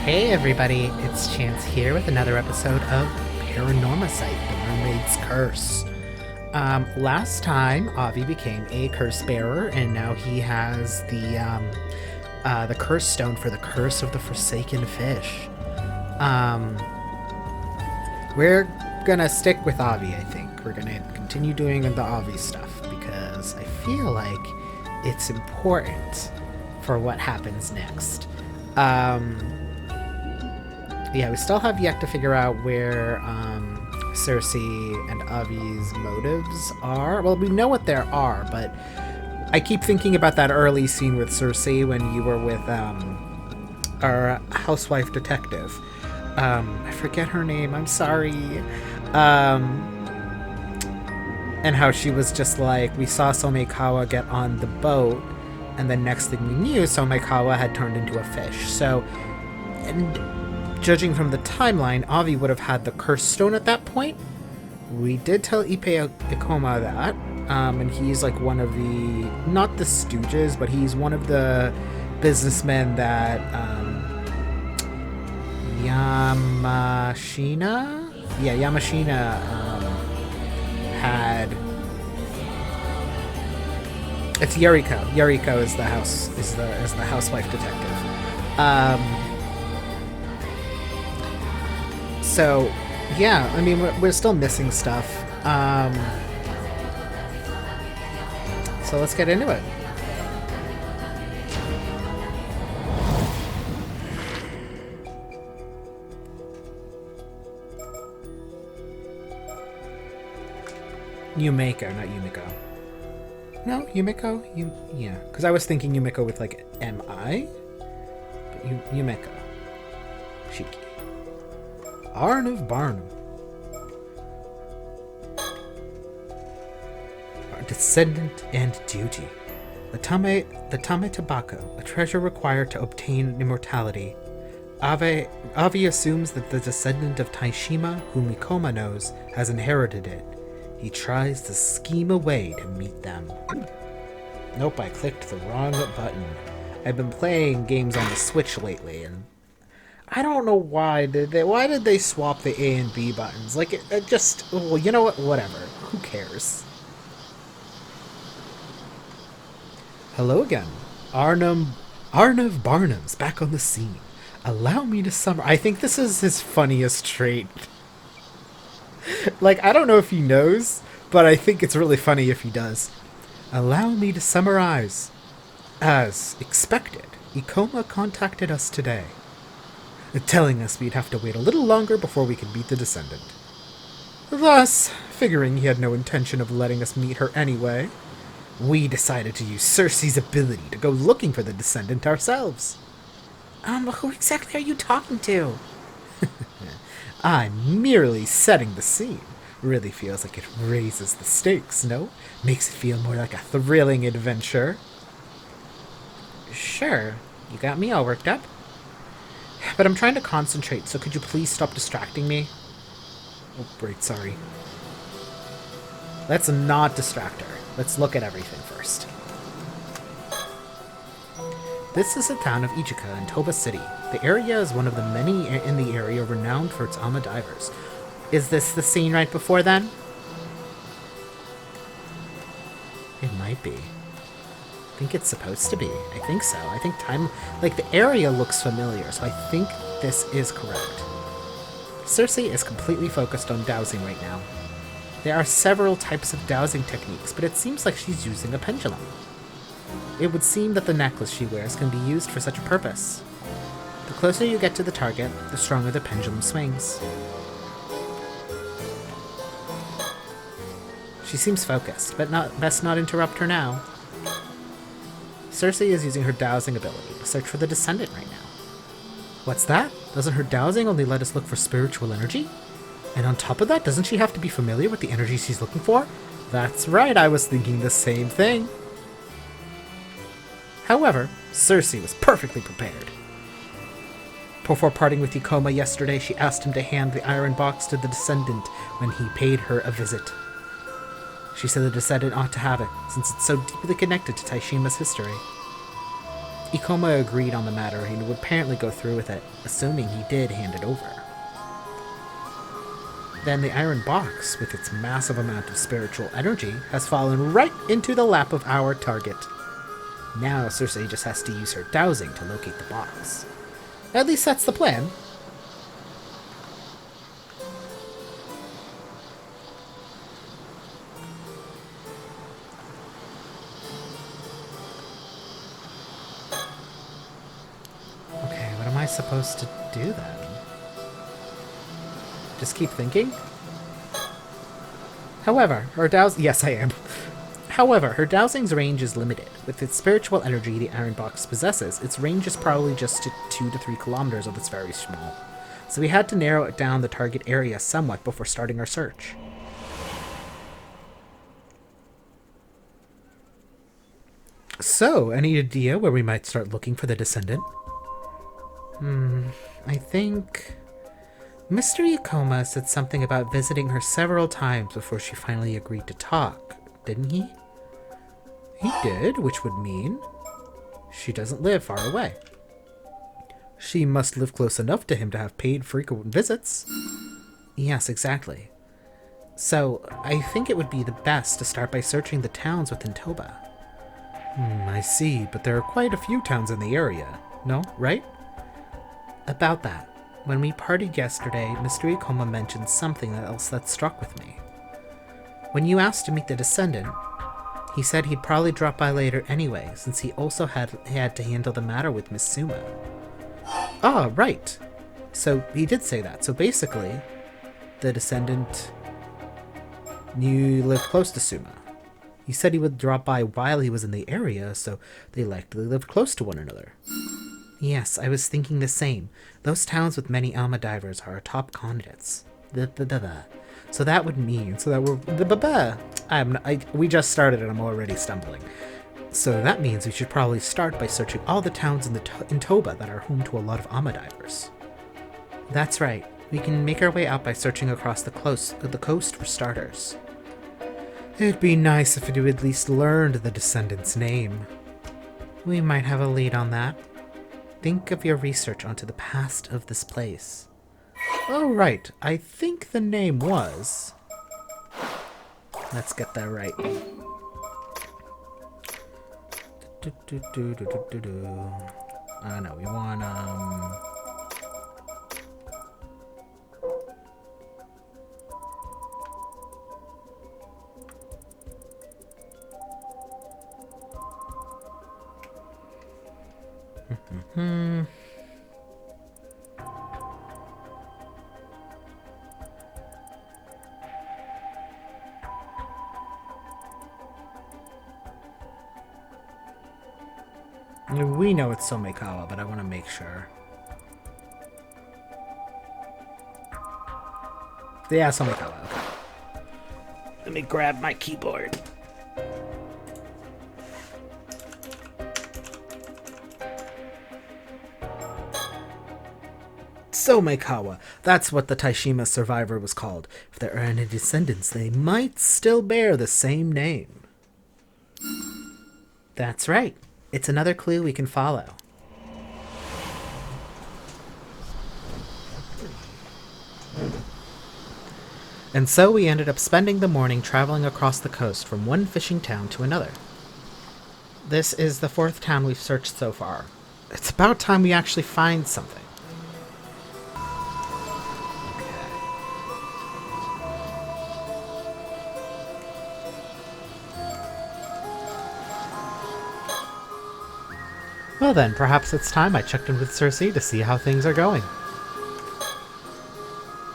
Hey everybody, it's Chance here with another episode of Paranormasight The Mermaid's Curse. Last time, Avi became a curse bearer, and now he has the curse stone for the curse of the forsaken fish. Um, we're gonna stick with Avi, I think. We're gonna continue doing the Avi stuff because I feel like it's important for what happens next. Yeah, we still have yet to figure out where Cersei and Avi's motives are. Well, we know what there are, but I keep thinking about that early scene with Cersei when you were with our housewife detective. I forget her name, I'm sorry. And how she was just like, we saw Somekawa get on the boat, and the next thing we knew, Somekawa had turned into a fish. So, and judging from the timeline, Avi would have had the curse stone at that point. We did tell Ipe Ikoma that, and he's like one of the, not the stooges, but he's one of the businessmen that Yamashina? Yeah, Yamashina had. It's Yuriko. Yuriko is the housewife detective. So, yeah, I mean, we're still missing stuff. So let's get into it. Yumeko, not Yumiko. No, Yumiko? Yeah, because I was thinking Yumiko with, like, M-I? But Yumeko. Shiki. Arnav Barnum. Our descendant and duty. The Tame Tobacco, a treasure required to obtain immortality. Avi assumes that the descendant of Taishima, whom Ikoma knows, has inherited it. He tries to scheme a way to meet them. Nope, I clicked the wrong button. I've been playing games on the Switch lately, and I don't know why did they swap the A and B buttons? Like, it just, well, you know what? Whatever. Who cares? Hello again. Arnav Barnum's back on the scene. Allow me to I think this is his funniest trait. Like, I don't know if he knows, but I think it's really funny if he does. Allow me to summarize. As expected, Ikoma contacted us today, telling us we'd have to wait a little longer before we could meet the descendant. Thus, figuring he had no intention of letting us meet her anyway, we decided to use Cersei's ability to go looking for the descendant ourselves. Who exactly are you talking to? I'm merely setting the scene. Really feels like it raises the stakes, no? Makes it feel more like a thrilling adventure. Sure, you got me all worked up. But I'm trying to concentrate, so could you please stop distracting me? Oh, great, sorry. Let's not distract her. Let's look at everything first. This is the town of Ichika in Toba City. The area is one of the many in the area renowned for its ama divers. Is this the scene right before then? It might be. I think it's supposed to be. I think so. I think the area looks familiar, so I think this is correct. Cersei is completely focused on dowsing right now. There are several types of dowsing techniques, but it seems like she's using a pendulum. It would seem that the necklace she wears can be used for such a purpose. The closer you get to the target, the stronger the pendulum swings. She seems focused, but best not interrupt her now. Cersei is using her dowsing ability to search for the descendant right now. What's that? Doesn't her dowsing only let us look for spiritual energy? And on top of that, doesn't she have to be familiar with the energy she's looking for? That's right, I was thinking the same thing. However, Cersei was perfectly prepared. Before parting with Ikoma yesterday, she asked him to hand the iron box to the descendant when he paid her a visit. She said the descendant ought to have it, since it's so deeply connected to Taishima's history. Ikoma agreed on the matter and would apparently go through with it, assuming he did hand it over. Then the iron box, with its massive amount of spiritual energy, has fallen right into the lap of our target. Now Cersei just has to use her dowsing to locate the box. At least that's the plan. Okay, what am I supposed to do then? Just keep thinking? However, her dowsing... Yes, I am. However, her dowsing's range is limited. With its spiritual energy the iron box possesses, its range is probably just 2 to 3 kilometers of it's very small. So we had to narrow it down the target area somewhat before starting our search. So, any idea where we might start looking for the descendant? I think... Mr. Ikoma said something about visiting her several times before she finally agreed to talk, didn't he? He did, which would mean she doesn't live far away. She must live close enough to him to have paid frequent visits. Yes, exactly. So, I think it would be the best to start by searching the towns within Toba. I see, but there are quite a few towns in the area, no, right? About that. When we partied yesterday, Mr. Ikoma mentioned something else that struck with me. When you asked to meet the descendant, he said he'd probably drop by later anyway, since he also had to handle the matter with Miss Suma. Ah, right. So he did say that. So basically, the descendant lived close to Suma. He said he would drop by while he was in the area, so they likely lived close to one another. Yes, I was thinking the same. Those towns with many Alma divers are our top candidates. So that would mean we just started and I'm already stumbling. So that means we should probably start by searching all the towns in Toba that are home to a lot of Alma divers. That's right. We can make our way out by searching across the coast for starters. It'd be nice if you at least learned the descendant's name. We might have a lead on that. Think of your research onto the past of this place. Oh, right. I think the name was... Let's get that right. I know, we want, We know it's Somekawa, but I want to make sure. Yeah, Somekawa, okay. Let me grab my keyboard. Somekawa. That's what the Taishima survivor was called. If there are any descendants, they might still bear the same name. That's right. It's another clue we can follow. And so we ended up spending the morning traveling across the coast from one fishing town to another. This is the 4th town we've searched so far. It's about time we actually find something. Well then, perhaps it's time I checked in with Cersei to see how things are going.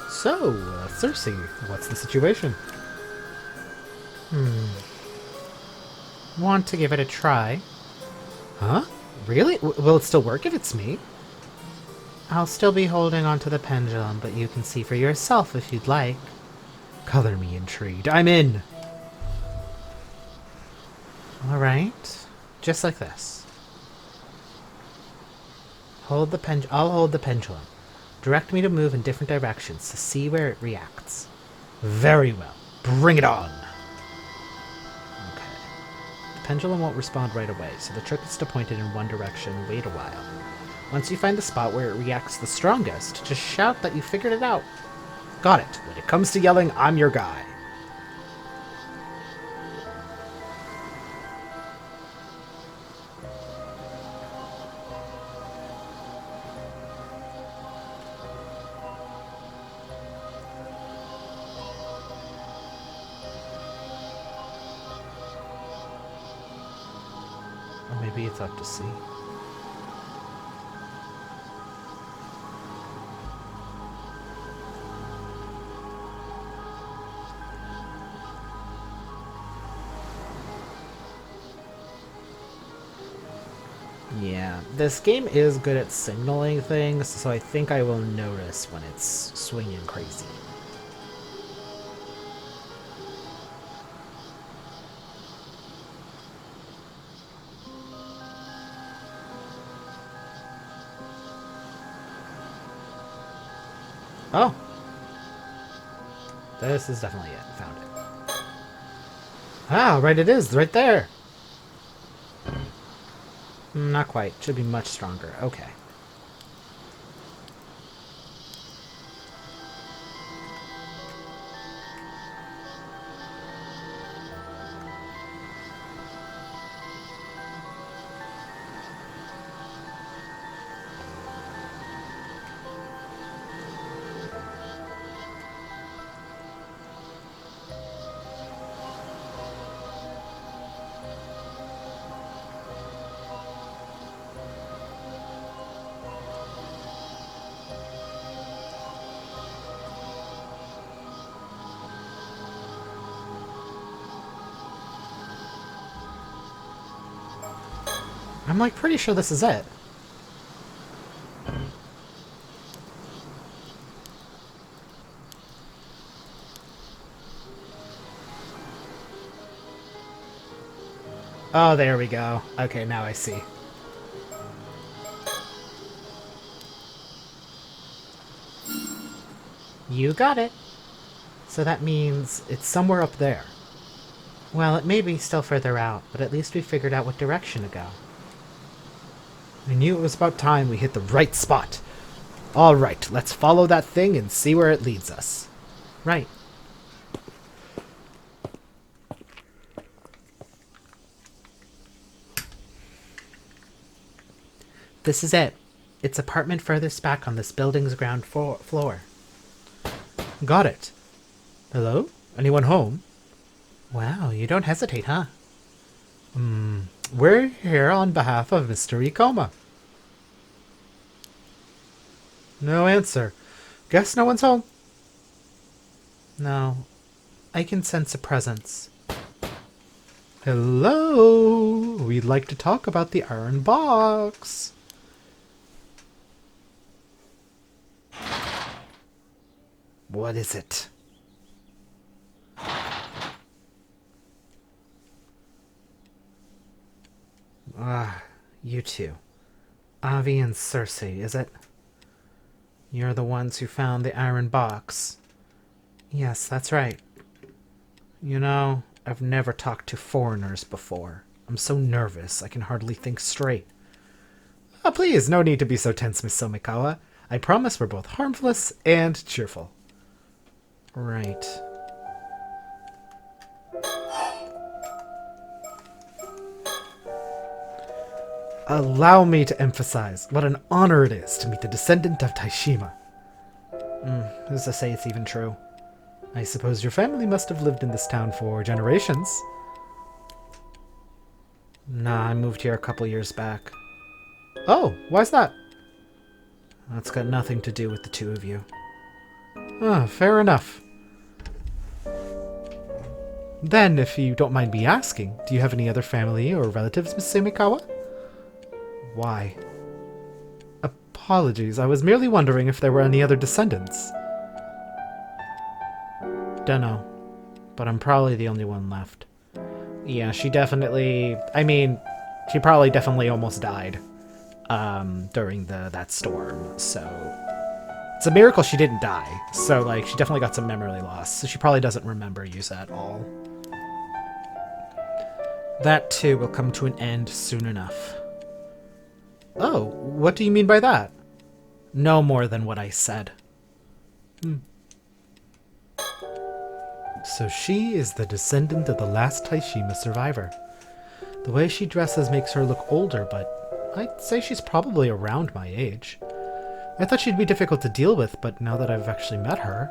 So, Cersei, what's the situation? Want to give it a try? Huh? Really? Will it still work if it's me? I'll still be holding onto the pendulum, but you can see for yourself if you'd like. Color me intrigued. I'm in! Alright. Just like this. I'll hold the pendulum. Direct me to move in different directions to see where it reacts. Very well. Bring it on! Okay. The pendulum won't respond right away, so the trick is to point it in one direction and wait a while. Once you find the spot where it reacts the strongest, just shout that you figured it out. Got it. When it comes to yelling, I'm your guy. Or maybe it's up to sea. Yeah, this game is good at signaling things, so I think I will notice when it's swinging crazy. Oh! This is definitely it. Found it. Ah, right it is! Right there! Not quite. Should be much stronger. Okay. I'm like pretty sure this is it. Oh, there we go. Okay, now I see. You got it. So that means it's somewhere up there. Well, it may be still further out, but at least we figured out what direction to go. I knew it was about time we hit the right spot. All right, let's follow that thing and see where it leads us. Right. This is it. It's apartment furthest back on this building's ground floor. Got it. Hello? Anyone home? Wow, you don't hesitate, huh? We're here on behalf of Mr. Ikoma. No answer. Guess no one's home. No. I can sense a presence. Hello? We'd like to talk about the iron box. What is it? You two. Avi and Circe, is it? You're the ones who found the iron box. Yes, that's right. You know, I've never talked to foreigners before. I'm so nervous, I can hardly think straight. Oh, please, no need to be so tense, Miss Somikawa. I promise we're both harmless and cheerful. Right. Allow me to emphasize what an honor it is to meet the descendant of Taishima. Who's to say it's even true? I suppose your family must have lived in this town for generations. Nah, I moved here a couple years back. Oh, why's that? That's got nothing to do with the two of you. Fair enough. Then, if you don't mind me asking, do you have any other family or relatives, Miss Somikawa? Why? Apologies, I was merely wondering if there were any other descendants. Dunno, but I'm probably the only one left. Yeah, she definitely... I mean, she probably definitely almost died during that storm, so... It's a miracle she didn't die, so, like, she definitely got some memory loss, so she probably doesn't remember Yusa at all. That too will come to an end soon enough. Oh, what do you mean by that? No more than what I said. So she is the descendant of the last Taishima survivor. The way she dresses makes her look older, but I'd say she's probably around my age. I thought she'd be difficult to deal with, but now that I've actually met her,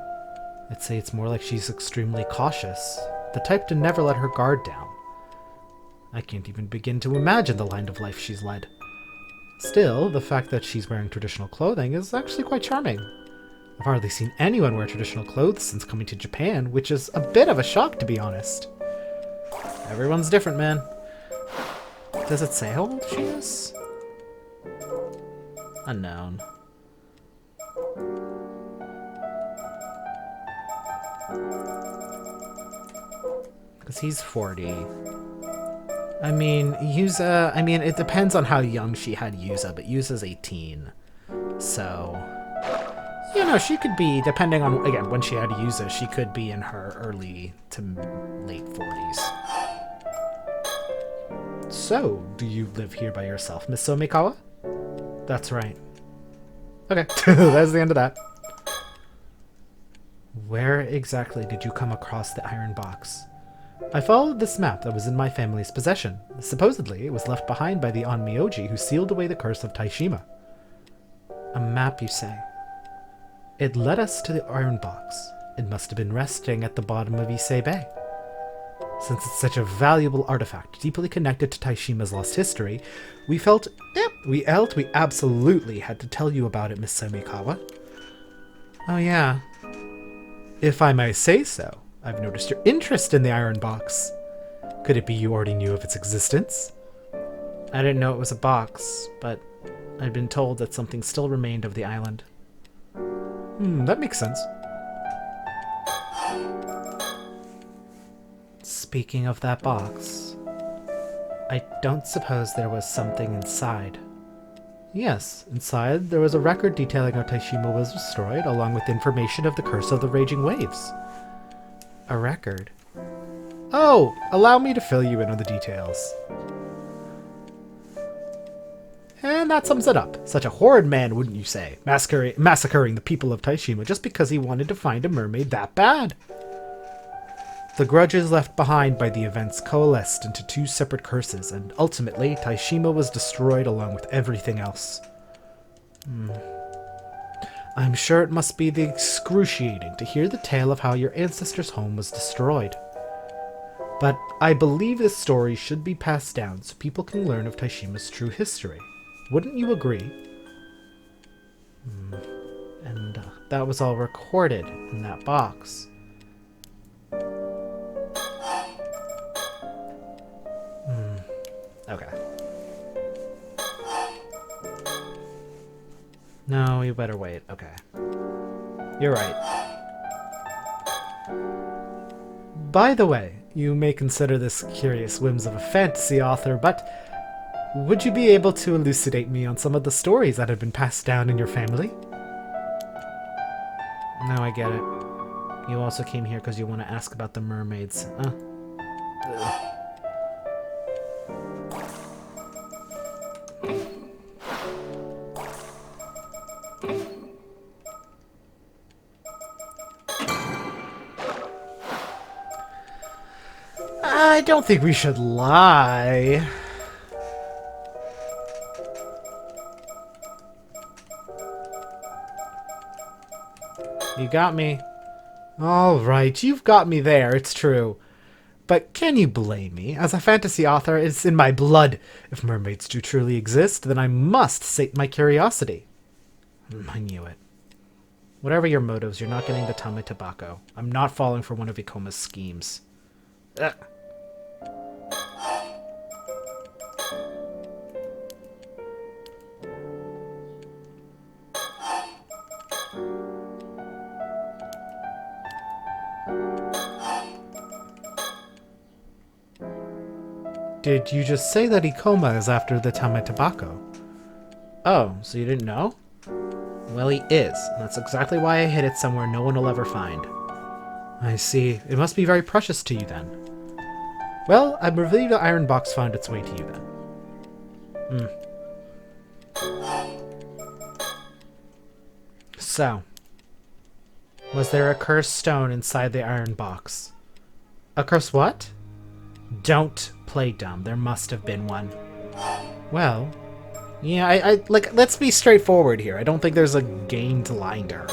I'd say it's more like she's extremely cautious, the type to never let her guard down. I can't even begin to imagine the line of life she's led. Still, the fact that she's wearing traditional clothing is actually quite charming. I've hardly seen anyone wear traditional clothes since coming to Japan, which is a bit of a shock, to be honest. Everyone's different, man. Does it say how old she is? Unknown. Because he's 40. I mean, it depends on how young she had Yuza, but Yuza's 18. So, she could be, depending on, again, when she had Yuza, she could be in her early to late 40s. So, do you live here by yourself, Miss Somikawa? That's right. Okay, that's the end of that. Where exactly did you come across the iron box? I followed this map that was in my family's possession. Supposedly, it was left behind by the Onmyoji who sealed away the curse of Taishima. A map, you say? It led us to the iron box. It must have been resting at the bottom of Issei Bay. Since it's such a valuable artifact, deeply connected to Taishima's lost history, we absolutely had to tell you about it, Miss Somikawa. Oh yeah. If I may say so, I've noticed your interest in the iron box. Could it be you already knew of its existence? I didn't know it was a box, but I'd been told that something still remained of the island. That makes sense. Speaking of that box, I don't suppose there was something inside. Yes, inside there was a record detailing how Taishima was destroyed, along with information of the curse of the raging waves. A record? Oh, allow me to fill you in on the details. And that sums it up. Such a horrid man, wouldn't you say, massacring the people of Taishima just because he wanted to find a mermaid that bad. The grudges left behind by the events coalesced into two separate curses, and ultimately, Taishima was destroyed along with everything else. I'm sure it must be excruciating to hear the tale of how your ancestors' home was destroyed. But I believe this story should be passed down so people can learn of Taishima's true history. Wouldn't you agree? And that was all recorded in that box. Okay. No, you better wait. Okay. You're right. By the way, you may consider this curious whims of a fantasy author, but would you be able to elucidate me on some of the stories that have been passed down in your family? Now I get it. You also came here because you want to ask about the mermaids. I don't think we should lie. You got me. All right, you've got me there, it's true. But can you blame me? As a fantasy author, it's in my blood. If mermaids do truly exist, then I must sate my curiosity. I knew it. Whatever your motives, you're not getting the Tame Tobacco. I'm not falling for one of Ikoma's schemes. Ugh. Did you just say that Ikoma is after the Tame Tobacco? Oh, so you didn't know? Well, he is, and that's exactly why I hid it somewhere no one will ever find. I see. It must be very precious to you, then. Well, I believe the iron box found its way to you then. So, was there a cursed stone inside the iron box? A cursed what? Don't play dumb. There must have been one. Well, yeah, I like, let's be straightforward here. I don't think there's a game to lying to her.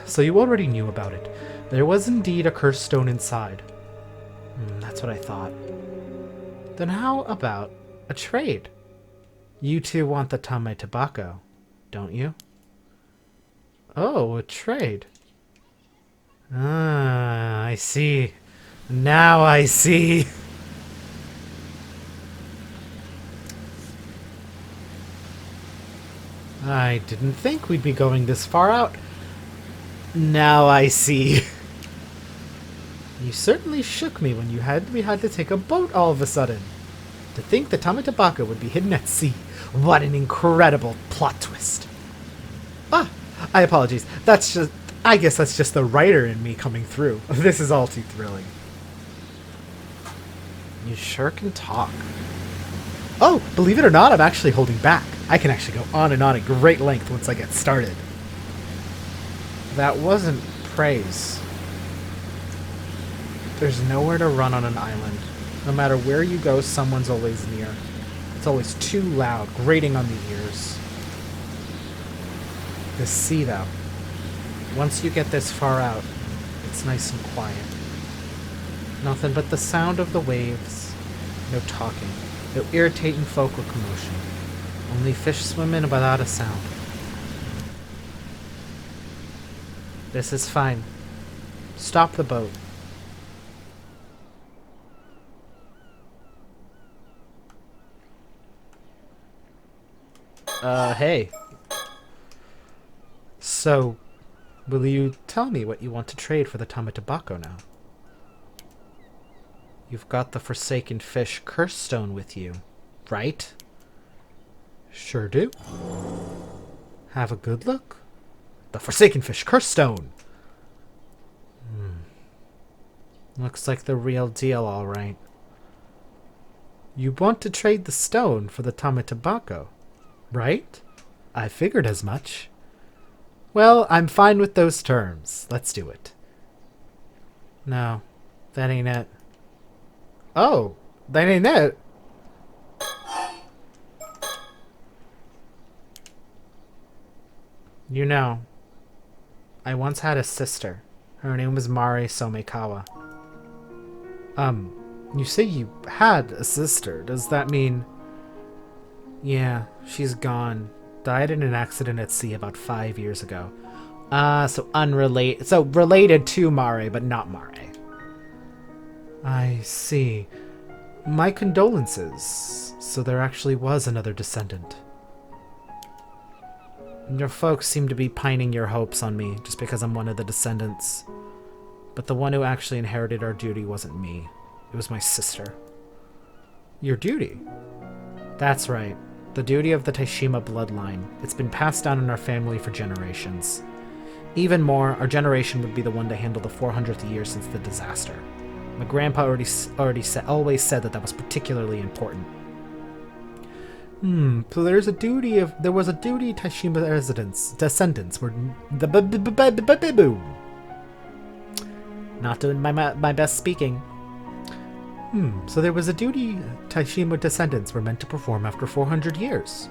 So you already knew about it. There was indeed a cursed stone inside. That's what I thought. Then how about a trade? You two want the Tame Tobacco, don't you? Oh, a trade. Ah, I see. Now I see. I didn't think we'd be going this far out. Now I see. You certainly shook me when we had to take a boat all of a sudden. To think the Tame Tobacco would be hidden at sea. What an incredible plot twist. Ah, I apologize. I guess that's just the writer in me coming through. This is all too thrilling. You sure can talk. Oh, believe it or not, I'm actually holding back. I can actually go on and on at great length once I get started. That wasn't praise. There's nowhere to run on an island. No matter where you go, someone's always near. It's always too loud, grating on the ears. The sea, though. Once you get this far out, it's nice and quiet. Nothing but the sound of the waves. No talking. No irritating folk or commotion. Only fish swimming without a sound. This is fine. Stop the boat. Hey. So, will you tell me what you want to trade for the Tame Tobacco now? You've got the Forsaken Fish Curse Stone with you, right? Sure do. Have a good look. The Forsaken Fish Curse Stone! Looks like the real deal, all right. You want to trade the stone for the Tame Tobacco, right? I figured as much. Well, I'm fine with those terms. Let's do it. No, that ain't it. Oh, that ain't it. You know, I once had a sister. Her name was Mare Somekawa. You say you had a sister. Does that mean... Yeah, she's gone. Died in an accident at sea about 5 years ago. So unrelated. So related to Mare, but not Mare. I see. My condolences. So there actually was another descendant. Your folks seem to be pining your hopes on me just because I'm one of the descendants. But the one who actually inherited our duty wasn't me. It was my sister. Your duty? That's right. The duty of the Taishima bloodline. It's been passed down in our family for generations. Even more, our generation would be the one to handle the 400th year since the disaster. My grandpa always said that was particularly important. So there was a duty Taishima descendants were not doing my best speaking. So there was a duty Taishima descendants were meant to perform after 400 years.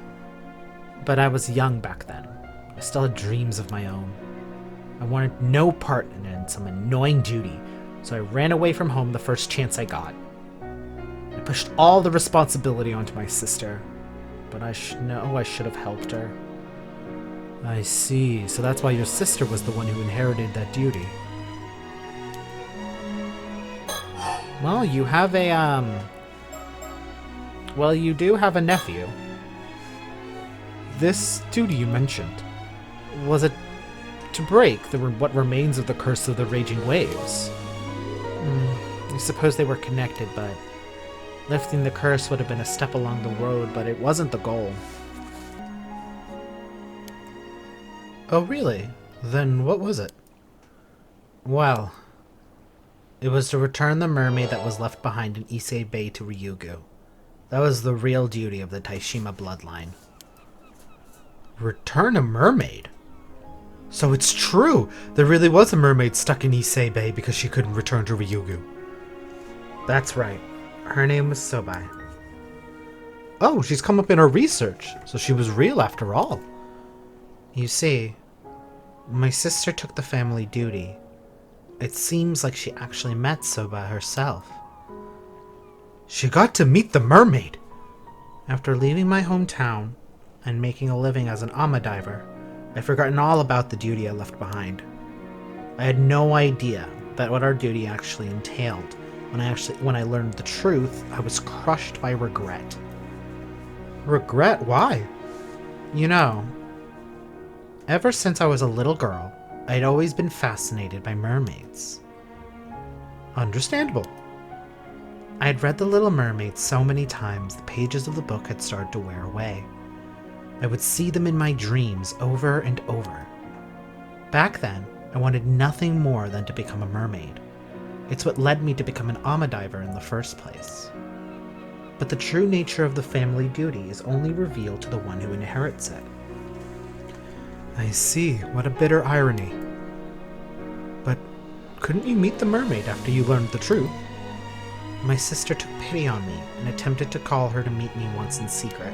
But I was young back then. I still had dreams of my own. I wanted no part in some annoying duty, so I ran away from home the first chance I got. I pushed all the responsibility onto my sister, but I should have helped her. I see, so that's why your sister was the one who inherited that duty. Well, you have you do have a nephew. This duty you mentioned, was it to break what remains of the curse of the raging waves? I suppose they were connected, but lifting the curse would have been a step along the road, but it wasn't the goal. Oh, really? Then what was it? Well, It was to return the mermaid that was left behind in Issei Bay to Ryugu. That was the real duty of the Taishima bloodline. Return a mermaid? So it's true! There really was a mermaid stuck in Issei Bay because she couldn't return to Ryugu. That's right. Her name was Sobai. Oh, she's come up in her research, so she was real after all. You see, my sister took the family duty. It seems like she actually met Sobai herself. She got to meet the mermaid! After leaving my hometown and making a living as an ama diver, I'd forgotten all about the duty I left behind. I had no idea that what our duty actually entailed. When I learned the truth, I was crushed by regret. Regret? Why? You know, ever since I was a little girl, I'd always been fascinated by mermaids. Understandable. I had read The Little Mermaid so many times the pages of the book had started to wear away. I would see them in my dreams over and over. Back then, I wanted nothing more than to become a mermaid. It's what led me to become an ama diver in the first place. But the true nature of the family duty is only revealed to the one who inherits it. I see. What a bitter irony. But couldn't you meet the mermaid after you learned the truth? My sister took pity on me and attempted to call her to meet me once in secret.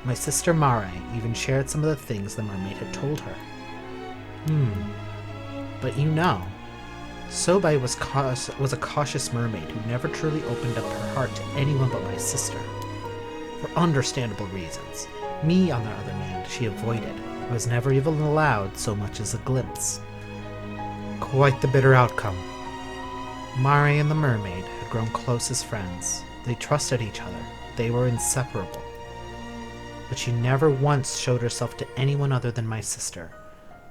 My sister Mare even shared some of the things the mermaid had told her. But you know, Sobai was a cautious mermaid who never truly opened up her heart to anyone but my sister. For understandable reasons. Me, on the other hand, she avoided. I was never even allowed so much as a glimpse. Quite the bitter outcome. Mare and the mermaid had grown close as friends. They trusted each other. They were inseparable. But she never once showed herself to anyone other than my sister,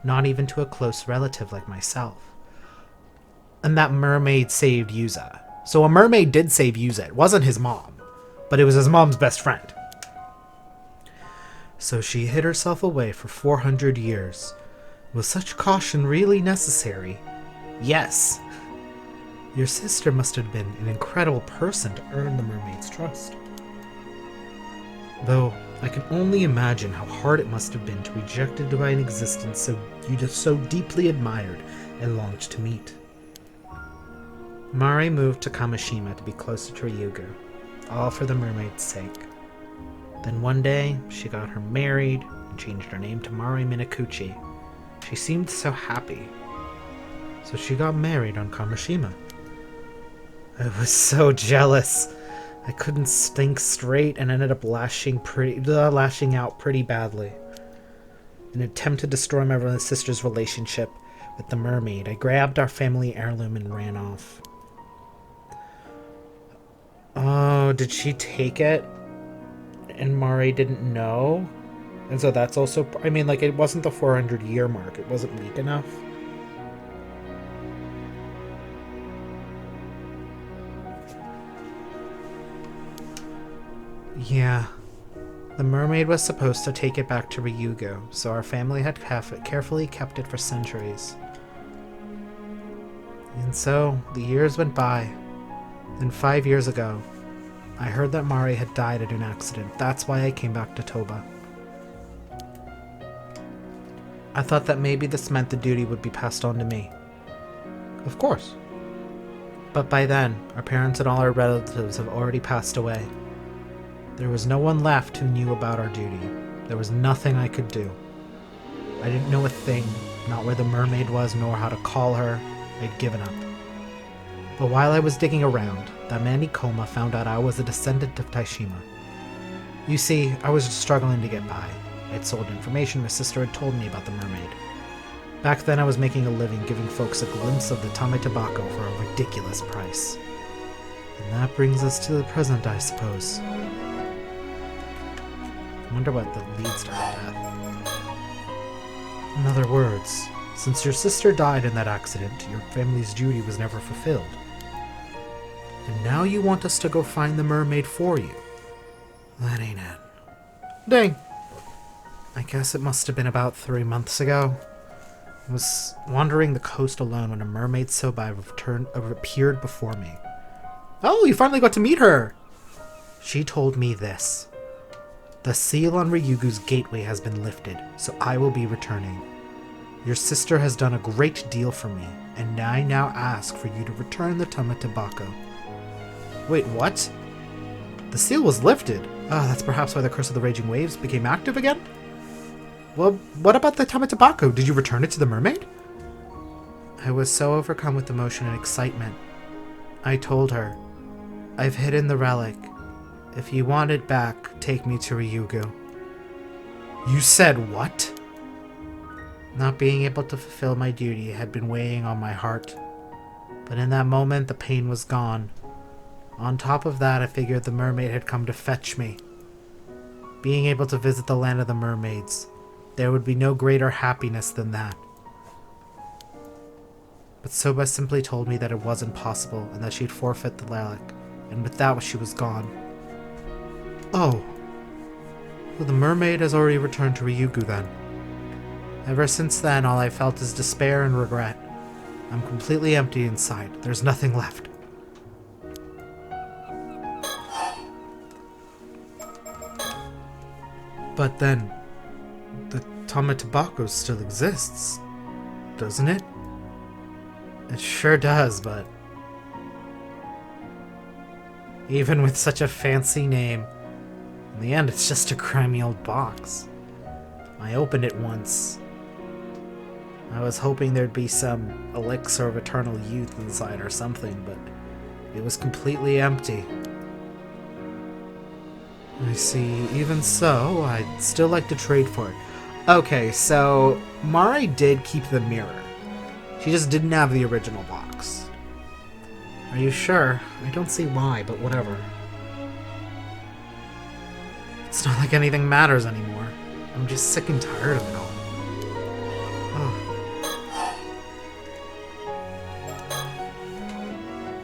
not even to a close relative like myself. And that mermaid saved Yuza. So a mermaid did save Yuza. It wasn't his mom, but it was his mom's best friend. So she hid herself away for 400 years. Was such caution really necessary? Yes. Your sister must have been an incredible person to earn the mermaid's trust. Though I can only imagine how hard it must have been to be rejected by an existence you'd have so deeply admired and longed to meet. Mare moved to Kamishima to be closer to Ryugu, all for the mermaid's sake. Then one day, she got her married and changed her name to Mare Minakuchi. She seemed so happy. So she got married on Kamishima. I was so jealous. I couldn't think straight and ended up lashing out pretty badly. In an attempt to destroy my sister's relationship with the mermaid, I grabbed our family heirloom and ran off. Oh, did she take it? And Mare didn't know? And so that's also... I mean, like, it wasn't the 400-year mark. It wasn't weak enough. Yeah. The mermaid was supposed to take it back to Ryugu, so our family had carefully kept it for centuries. And so, the years went by. Then 5 years ago, I heard that Mare had died in an accident. That's why I came back to Toba. I thought that maybe this meant the duty would be passed on to me. Of course. But by then, our parents and all our relatives have already passed away. There was no one left who knew about our duty. There was nothing I could do. I didn't know a thing, not where the mermaid was, nor how to call her. I'd given up. But while I was digging around, that man Ikoma found out I was a descendant of Taishima. You see, I was struggling to get by. I'd sold information my sister had told me about the mermaid. Back then I was making a living giving folks a glimpse of the Tame tobacco for a ridiculous price. And that brings us to the present, I suppose. I wonder what leads to her death. In other words, since your sister died in that accident, your family's duty was never fulfilled. And now you want us to go find the mermaid for you. That ain't it. Dang. I guess it must have been about 3 months ago. I was wandering the coast alone when a mermaid Sobai appeared before me. Oh, you finally got to meet her! She told me this. The seal on Ryugu's gateway has been lifted, so I will be returning. Your sister has done a great deal for me, and I now ask for you to return the Tama Tabako. Wait, what? The seal was lifted? Ah, that's perhaps why the Curse of the Raging Waves became active again? Well, what about the Tama Tabako? Did you return it to the mermaid? I was so overcome with emotion and excitement. I told her, I've hidden the relic. If you want it back, take me to Ryugu. You said what? Not being able to fulfill my duty had been weighing on my heart. But in that moment, the pain was gone. On top of that, I figured the mermaid had come to fetch me. Being able to visit the land of the mermaids, there would be no greater happiness than that. But Soba simply told me that it wasn't possible and that she'd forfeit the relic, and with that she was gone. Oh. Well, the mermaid has already returned to Ryugu then. Ever since then, all I felt is despair and regret. I'm completely empty inside. There's nothing left. But then, the Tama Tabako still exists, doesn't it? It sure does, but even with such a fancy name, in the end it's just a grimy old box. I opened it once. I was hoping there'd be some elixir of eternal youth inside or something, but it was completely empty. I see. Even so, I'd still like to trade for it. Okay, so Mari did keep the mirror. She just didn't have the original box. Are you sure? I don't see why, but whatever. It's not like anything matters anymore. I'm just sick and tired of it all. Oh.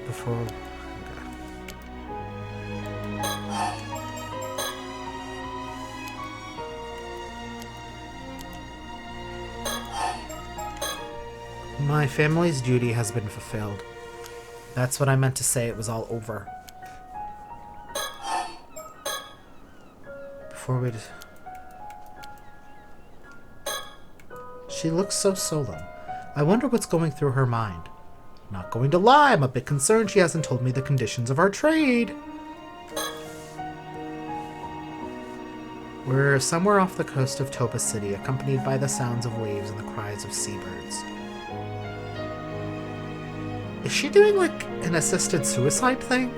Before... My family's duty has been fulfilled. That's what I meant to say. It was all over. Before we... She looks so solemn. I wonder what's going through her mind. Not going to lie, I'm a bit concerned she hasn't told me the conditions of our trade. We're somewhere off the coast of Topa City, accompanied by the sounds of waves and the cries of seabirds. Is she doing, like, an assisted suicide thing?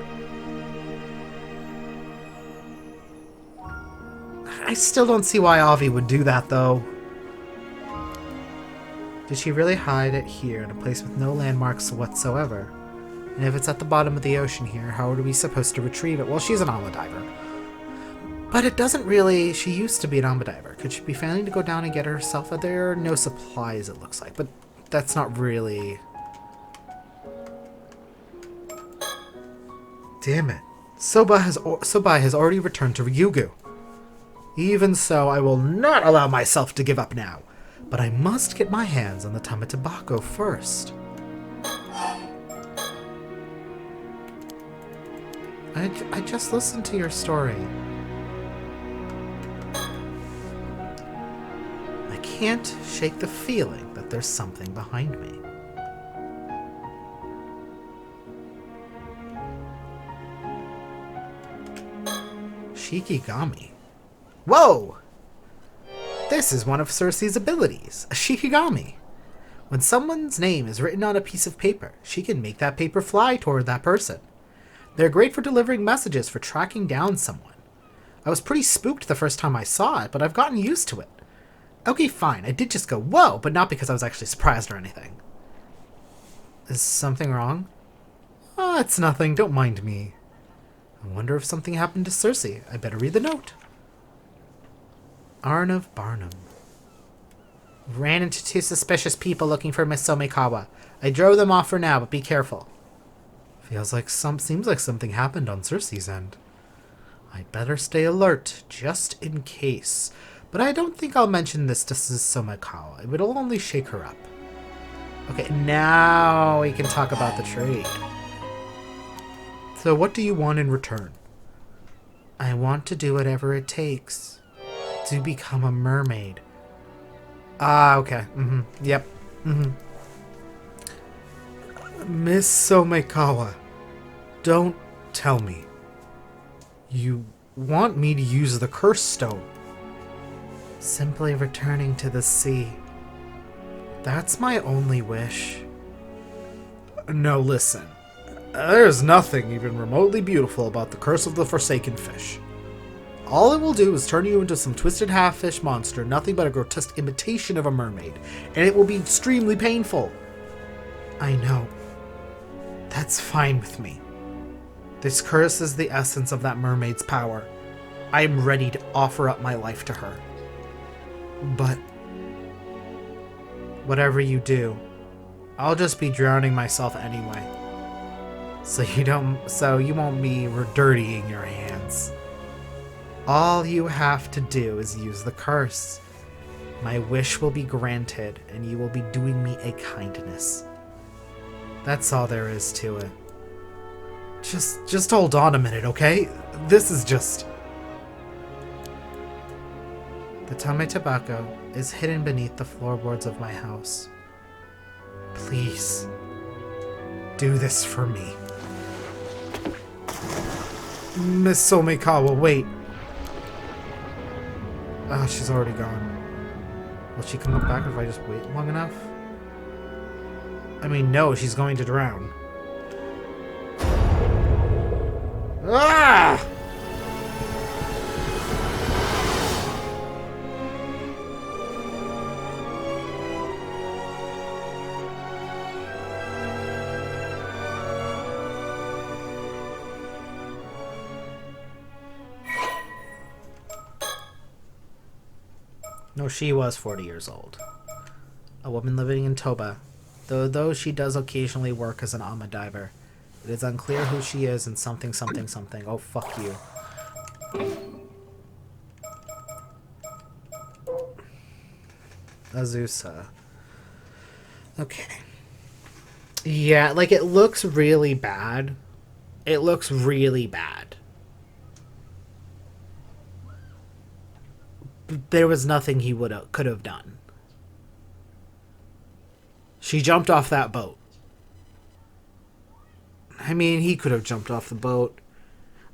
I still don't see why Avi would do that, though. Did she really hide it here in a place with no landmarks whatsoever? And if it's at the bottom of the ocean here, how are we supposed to retrieve it? Well, she's an alma diver. But it doesn't really... She used to be an alma diver. Could she be failing to go down and get her herself? There are no supplies, it looks like. But that's not really... Damn it. Sobai has already returned to Ryugu. Even so, I will not allow myself to give up now. But I must get my hands on the Tama Tabako first. I just listened to your story. I can't shake the feeling that there's something behind me. Shikigami. Whoa! This is one of Circe's abilities, a Shikigami. When someone's name is written on a piece of paper, she can make that paper fly toward that person. They're great for delivering messages, for tracking down someone. I was pretty spooked the first time I saw it, but I've gotten used to it. Okay, fine, I did just go, whoa, but not because I was actually surprised or anything. Is something wrong? Oh, it's nothing, don't mind me. I wonder if something happened to Circe. I better read the note. Arnav Barnum. Ran into two suspicious people looking for Miss Somekawa. I drove them off for now, but be careful. Seems like something happened on Circe's end. I'd better stay alert, just in case. But I don't think I'll mention this to Somekawa. It would only shake her up. Okay, now we can talk about the trade. So what do you want in return? I want to do whatever it takes to become a mermaid. Ah, okay. Yep. Miss Somekawa, don't tell me. You want me to use the curse stone? Simply returning to the sea. That's my only wish. No, listen. There's nothing even remotely beautiful about the curse of the Forsaken Fish. All it will do is turn you into some twisted half-fish monster, nothing but a grotesque imitation of a mermaid, and it will be extremely painful. I know. That's fine with me. This curse is the essence of that mermaid's power. I am ready to offer up my life to her. But whatever you do, I'll just be drowning myself anyway. So you won't be dirtying your hands. All you have to do is use the curse. My wish will be granted, and you will be doing me a kindness. That's all there is to it. Just hold on a minute, okay? This is just... The tame tobacco is hidden beneath the floorboards of my house. Please, do this for me. Miss Somekawa, wait. Ah, she's already gone. Will she come back if I just wait long enough? I mean, no, she's going to drown. Ah! No, she was 40 years old. A woman living in Toba, though she does occasionally work as an ama diver. It is unclear who she is and something. Oh, fuck you. Azusa. Okay. Yeah, like, it looks really bad. It looks really bad. There was nothing he could have done. She jumped off that boat. I mean, he could have jumped off the boat.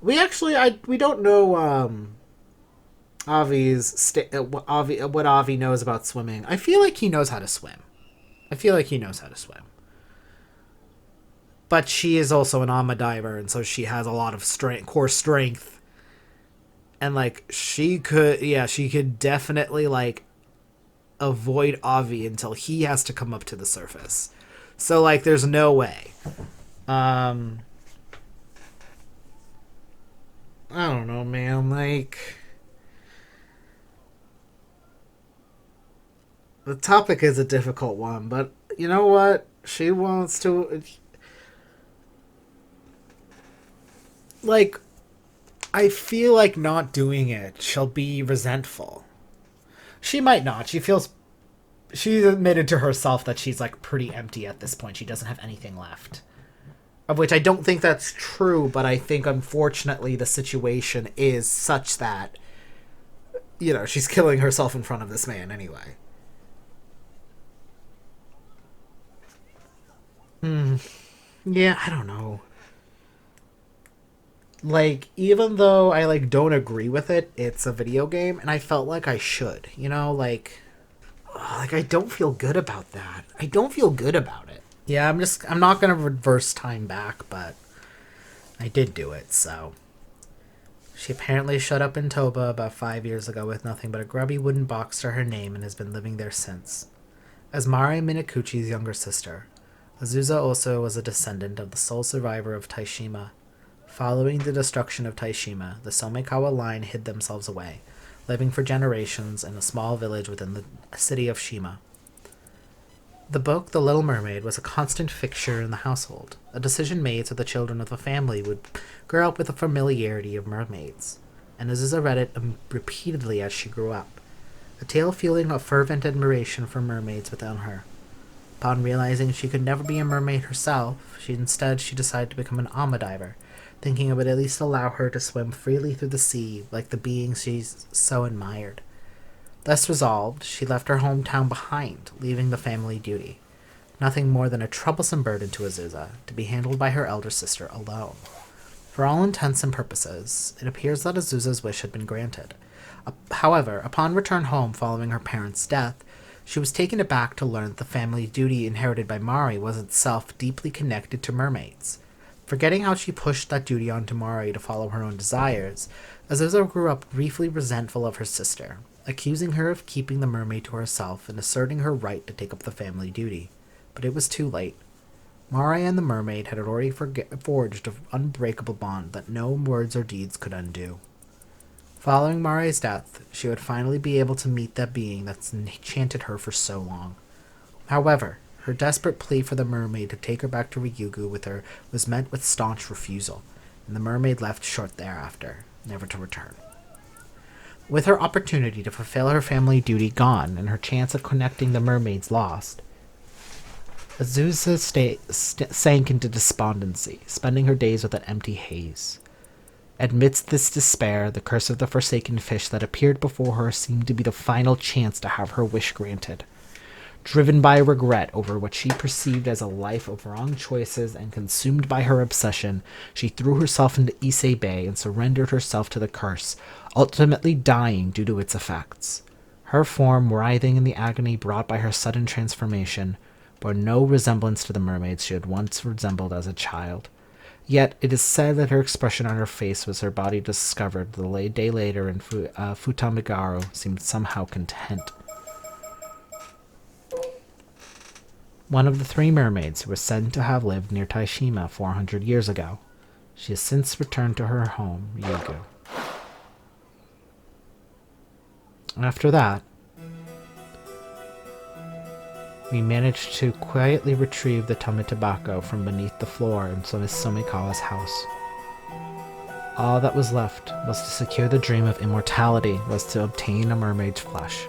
We don't know what Avi knows about swimming. I feel like he knows how to swim. But she is also an ama diver, and so she has a lot of core strength. And, like, she could definitely, like, avoid Avi until he has to come up to the surface. So, like, there's no way. I don't know, man. Like, the topic is a difficult one, but you know what? She wants to... Like... I feel like not doing it, she'll be resentful. She might not. She's admitted to herself that she's, like, pretty empty at this point. She doesn't have anything left. Of which I don't think that's true, but I think, unfortunately, the situation is such that, you know, she's killing herself in front of this man anyway. Yeah, I don't know. Like, even though I, like, don't agree with it, it's a video game, and I felt like I should, you know, like, I don't feel good about that. I don't feel good about it. Yeah, I'm not gonna reverse time back, but I did do it, so. She apparently shut up in Toba about 5 years ago with nothing but a grubby wooden box to her name and has been living there since. As Mari Minakuchi's younger sister, Azusa also was a descendant of the sole survivor of Taishima. Following the destruction of Taishima, the Somekawa line hid themselves away, living for generations in a small village within the city of Shima. The book, The Little Mermaid, was a constant fixture in the household, a decision made so the children of the family would grow up with a familiarity of mermaids, and Azusa read it repeatedly as she grew up. a tale fueling a fervent admiration for mermaids within her. Upon realizing she could never be a mermaid herself, she decided to become an alma diver, thinking it would at least allow her to swim freely through the sea like the beings she so admired. Thus resolved, she left her hometown behind, leaving the family duty. Nothing more than a troublesome burden to Azusa, to be handled by her elder sister alone. For all intents and purposes, it appears that Azusa's wish had been granted. However, upon return home following her parents' death, she was taken aback to learn that the family duty inherited by Mari was itself deeply connected to mermaids. Forgetting how she pushed that duty onto Mari to follow her own desires, Azusa grew up briefly resentful of her sister, accusing her of keeping the mermaid to herself and asserting her right to take up the family duty. But it was too late. Mari and the mermaid had already forged an unbreakable bond that no words or deeds could undo. Following Mari's death, she would finally be able to meet that being that's enchanted her for so long. However, her desperate plea for the mermaid to take her back to Ryugu with her was met with staunch refusal, and the mermaid left short thereafter, never to return. With her opportunity to fulfill her family duty gone and her chance of connecting the mermaids lost, Azusa sank into despondency, spending her days with an empty haze. Amidst this despair, the curse of the forsaken fish that appeared before her seemed to be the final chance to have her wish granted. Driven by regret over what she perceived as a life of wrong choices and consumed by her obsession, she threw herself into Issei Bay and surrendered herself to the curse, ultimately dying due to its effects. Her form, writhing in the agony brought by her sudden transformation, bore no resemblance to the mermaids she had once resembled as a child. Yet it is said that her expression on her face as her body discovered the day later in Futamigaro seemed somehow content. One of the 3 mermaids who was said to have lived near Taishima 400 years ago. She has since returned to her home, Ryugu. After that, we managed to quietly retrieve the Tame Tabako from beneath the floor in Somikawa's house. All that was left was to secure the dream of immortality, was to obtain a mermaid's flesh.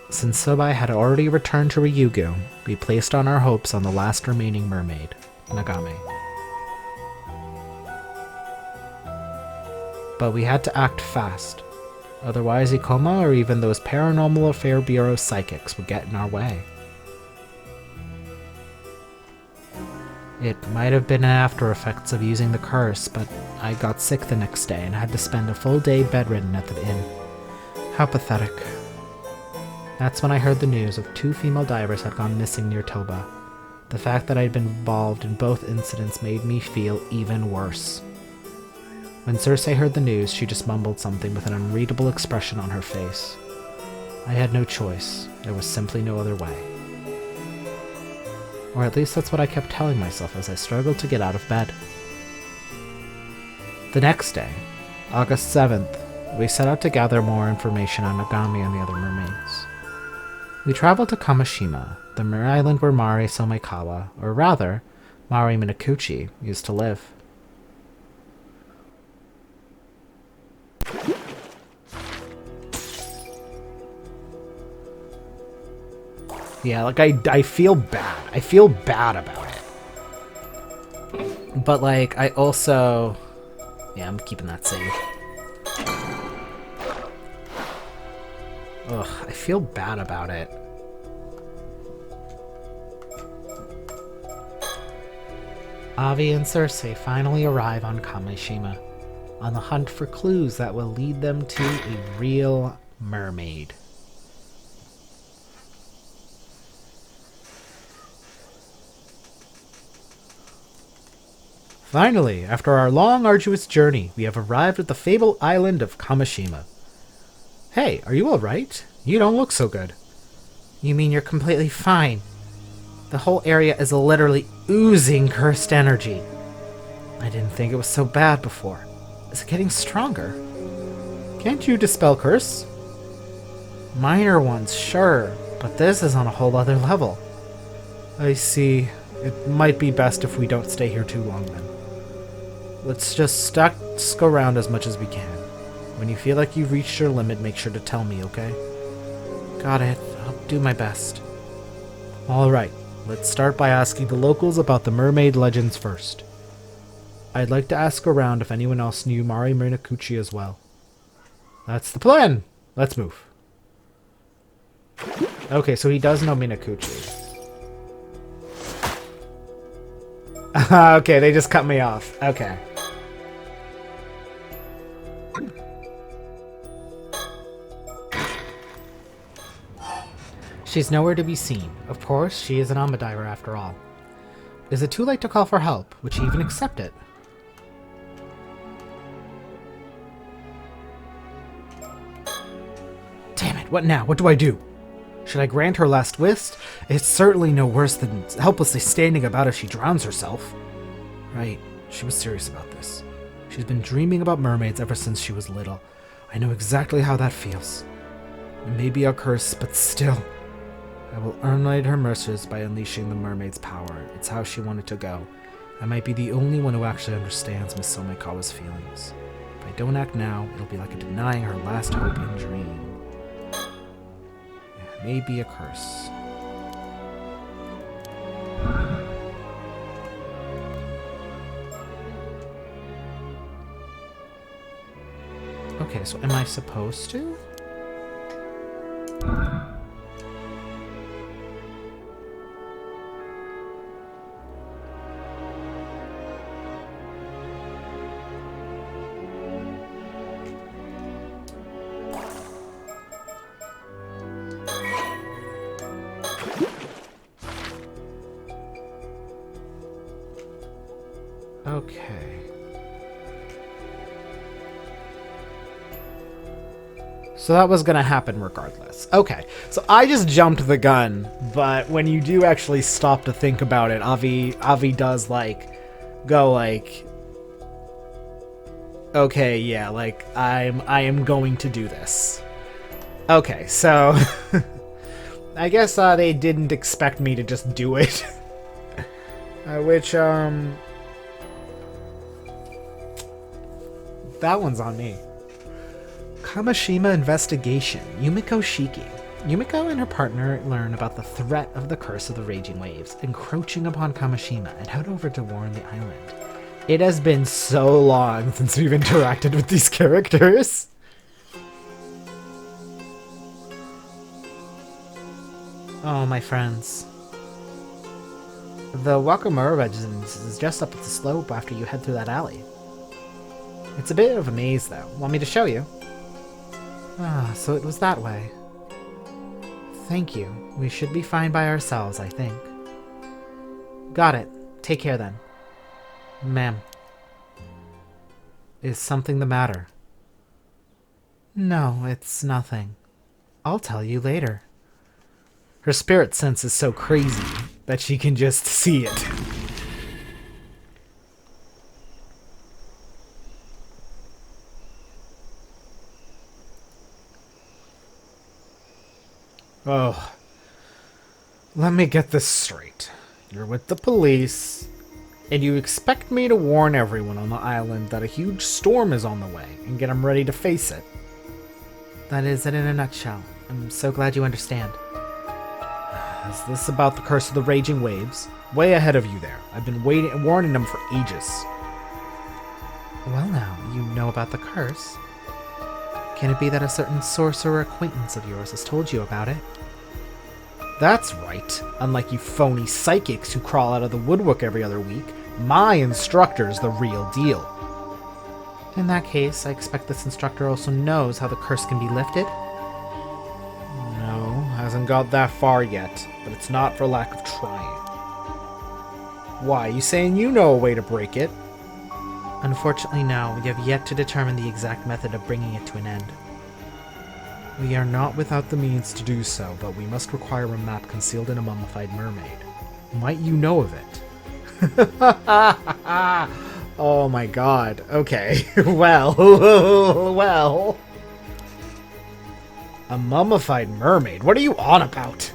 Since Sobai had already returned to Ryugu, we placed on our hopes on the last remaining mermaid, Nagame. But we had to act fast. Otherwise, Ikoma or even those Paranormal Affair Bureau psychics would get in our way. It might have been an after effects of using the curse, but I got sick the next day and had to spend a full day bedridden at the inn. How pathetic. That's when I heard the news of 2 female divers had gone missing near Toba. The fact that I'd been involved in both incidents made me feel even worse. When Cersei heard the news, she just mumbled something with an unreadable expression on her face. I had no choice. There was simply no other way. Or at least that's what I kept telling myself as I struggled to get out of bed. The next day, August 7th, we set out to gather more information on Nagami and the other mermaids. We traveled to Kamishima, the island where Mari Somikawa, or rather, Mari Minakuchi, used to live. Yeah, like, I feel bad. I feel bad about it. But, like, I also... Yeah, I'm keeping that safe. Ugh, I feel bad about it. Avi and Cersei finally arrive on Kamishima, on the hunt for clues that will lead them to a real mermaid. Finally, after our long, arduous journey, we have arrived at the fabled island of Kamishima. Hey, are you alright? You don't look so good. You mean you're completely fine? The whole area is literally oozing cursed energy. I didn't think it was so bad before. Is it getting stronger? Can't you dispel curse? Minor ones, sure, but this is on a whole other level. I see. It might be best if we don't stay here too long then. Let's just go around as much as we can. When you feel like you've reached your limit, make sure to tell me, okay? Got it. I'll do my best. Alright, let's start by asking the locals about the mermaid legends first. I'd like to ask around if anyone else knew Mari Minakuchi as well. That's the plan! Let's move. Okay, so he does know Minakuchi. Okay, they just cut me off. Okay. She's nowhere to be seen. Of course, she is an Amba diver after all. Is it too late to call for help? Would she even accept it? Damn it, what now? What do I do? Should I grant her last wish? It's certainly no worse than helplessly standing about as she drowns herself. Right, she was serious about this. She's been dreaming about mermaids ever since she was little. I know exactly how that feels. It may be a curse, but still. I will annihilate her mercies by unleashing the mermaid's power. It's how she wanted to go. I might be the only one who actually understands Miss Somekawa's feelings. If I don't act now, it'll be like denying her last hope and dream. It may be a curse. Okay, so am I supposed to? Okay. So that was gonna happen regardless. Okay, so I just jumped the gun, but when you do actually stop to think about it, Avi does go okay, yeah, I am going to do this. Okay, so I guess they didn't expect me to just do it. Which that one's on me. Kamishima investigation. Yumiko Shiki. Yumiko and her partner learn about the threat of the curse of the raging waves encroaching upon Kamishima and head over to warn the island. It has been so long since we've interacted with these characters. Oh, my friends. The Wakamura residence is just up at the slope after you head through that alley. It's a bit of a maze, though. Want me to show you? Ah, so it was that way. Thank you. We should be fine by ourselves, I think. Got it. Take care, then. Ma'am. Is something the matter? No, it's nothing. I'll tell you later. Her spirit sense is so crazy that she can just see it. Oh, let me get this straight. You're with the police, and you expect me to warn everyone on the island that a huge storm is on the way and get them ready to face it. That is it in a nutshell. I'm so glad you understand. Is this about the curse of the raging waves? Way ahead of you there. I've been waiting and warning them for ages. Well now, you know about the curse. Can it be that a certain sorcerer acquaintance of yours has told you about it? That's right. Unlike you phony psychics who crawl out of the woodwork every other week, my instructor's the real deal. In that case, I expect this instructor also knows how the curse can be lifted? No, hasn't got that far yet, but it's not for lack of trying. Why, you saying you know a way to break it? Unfortunately, no. We have yet to determine the exact method of bringing it to an end. We are not without the means to do so, but we must require a map concealed in a mummified mermaid. Might you know of it? Oh my god. Okay. Well. Well. A mummified mermaid? What are you on about?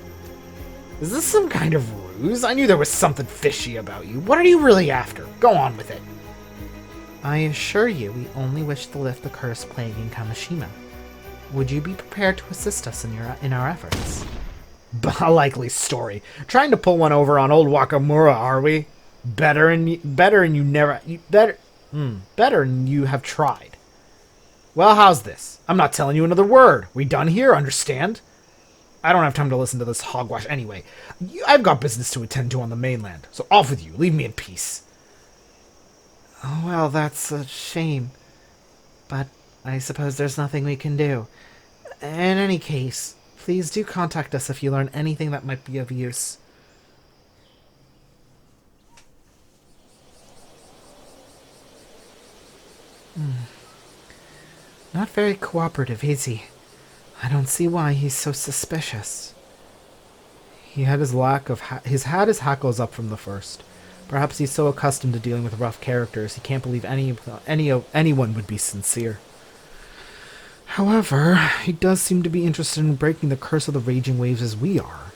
Is this some kind of ruse? I knew there was something fishy about you. What are you really after? Go on with it. I assure you, we only wish to lift the curse plaguing Kamishima. Would you be prepared to assist us in our efforts? A likely story. Trying to pull one over on old Wakamura, are we? Better and you have tried. Well, how's this? I'm not telling you another word. We done here, understand? I don't have time to listen to this hogwash anyway. I've got business to attend to on the mainland, so off with you. Leave me in peace. Oh, well, that's a shame. But I suppose there's nothing we can do. In any case, please do contact us if you learn anything that might be of use. Not very cooperative, is he? I don't see why he's so suspicious. He had his hackles up from the first. Perhaps he's so accustomed to dealing with rough characters, he can't believe anyone would be sincere. However, he does seem to be interested in breaking the curse of the raging waves as we are.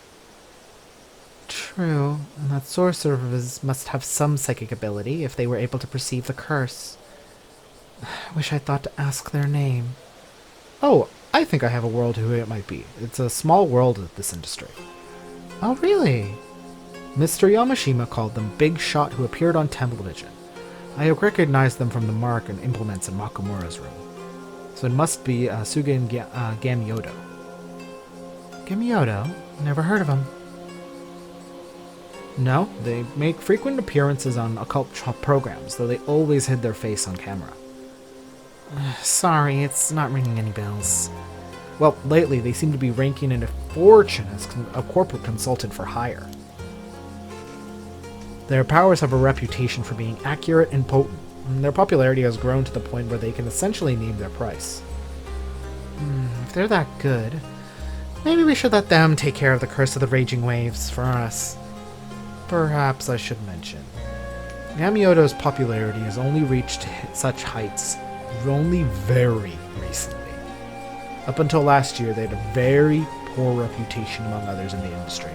True, and that sorcerers must have some psychic ability if they were able to perceive the curse. I wish I thought to ask their name. Oh, I think I have a world who it might be. It's a small world of this industry. Oh, really? Mr. Yamashima called them Big Shot who appeared on television. I have recognized them from the mark and implements in Makamura's room. So it must be Sugen Gamyodo. Gamyodo? Never heard of him. No, they make frequent appearances on occult programs, though they always hid their face on camera. Sorry, it's not ringing any bells. Well, lately they seem to be ranking in a fortune as a corporate consultant for hire. Their powers have a reputation for being accurate and potent, and their popularity has grown to the point where they can essentially name their price. If they're that good, maybe we should let them take care of the curse of the raging waves for us. Perhaps I should mention, Gamyodo's popularity has only reached such heights only very recently. Up until last year, they had a very poor reputation among others in the industry.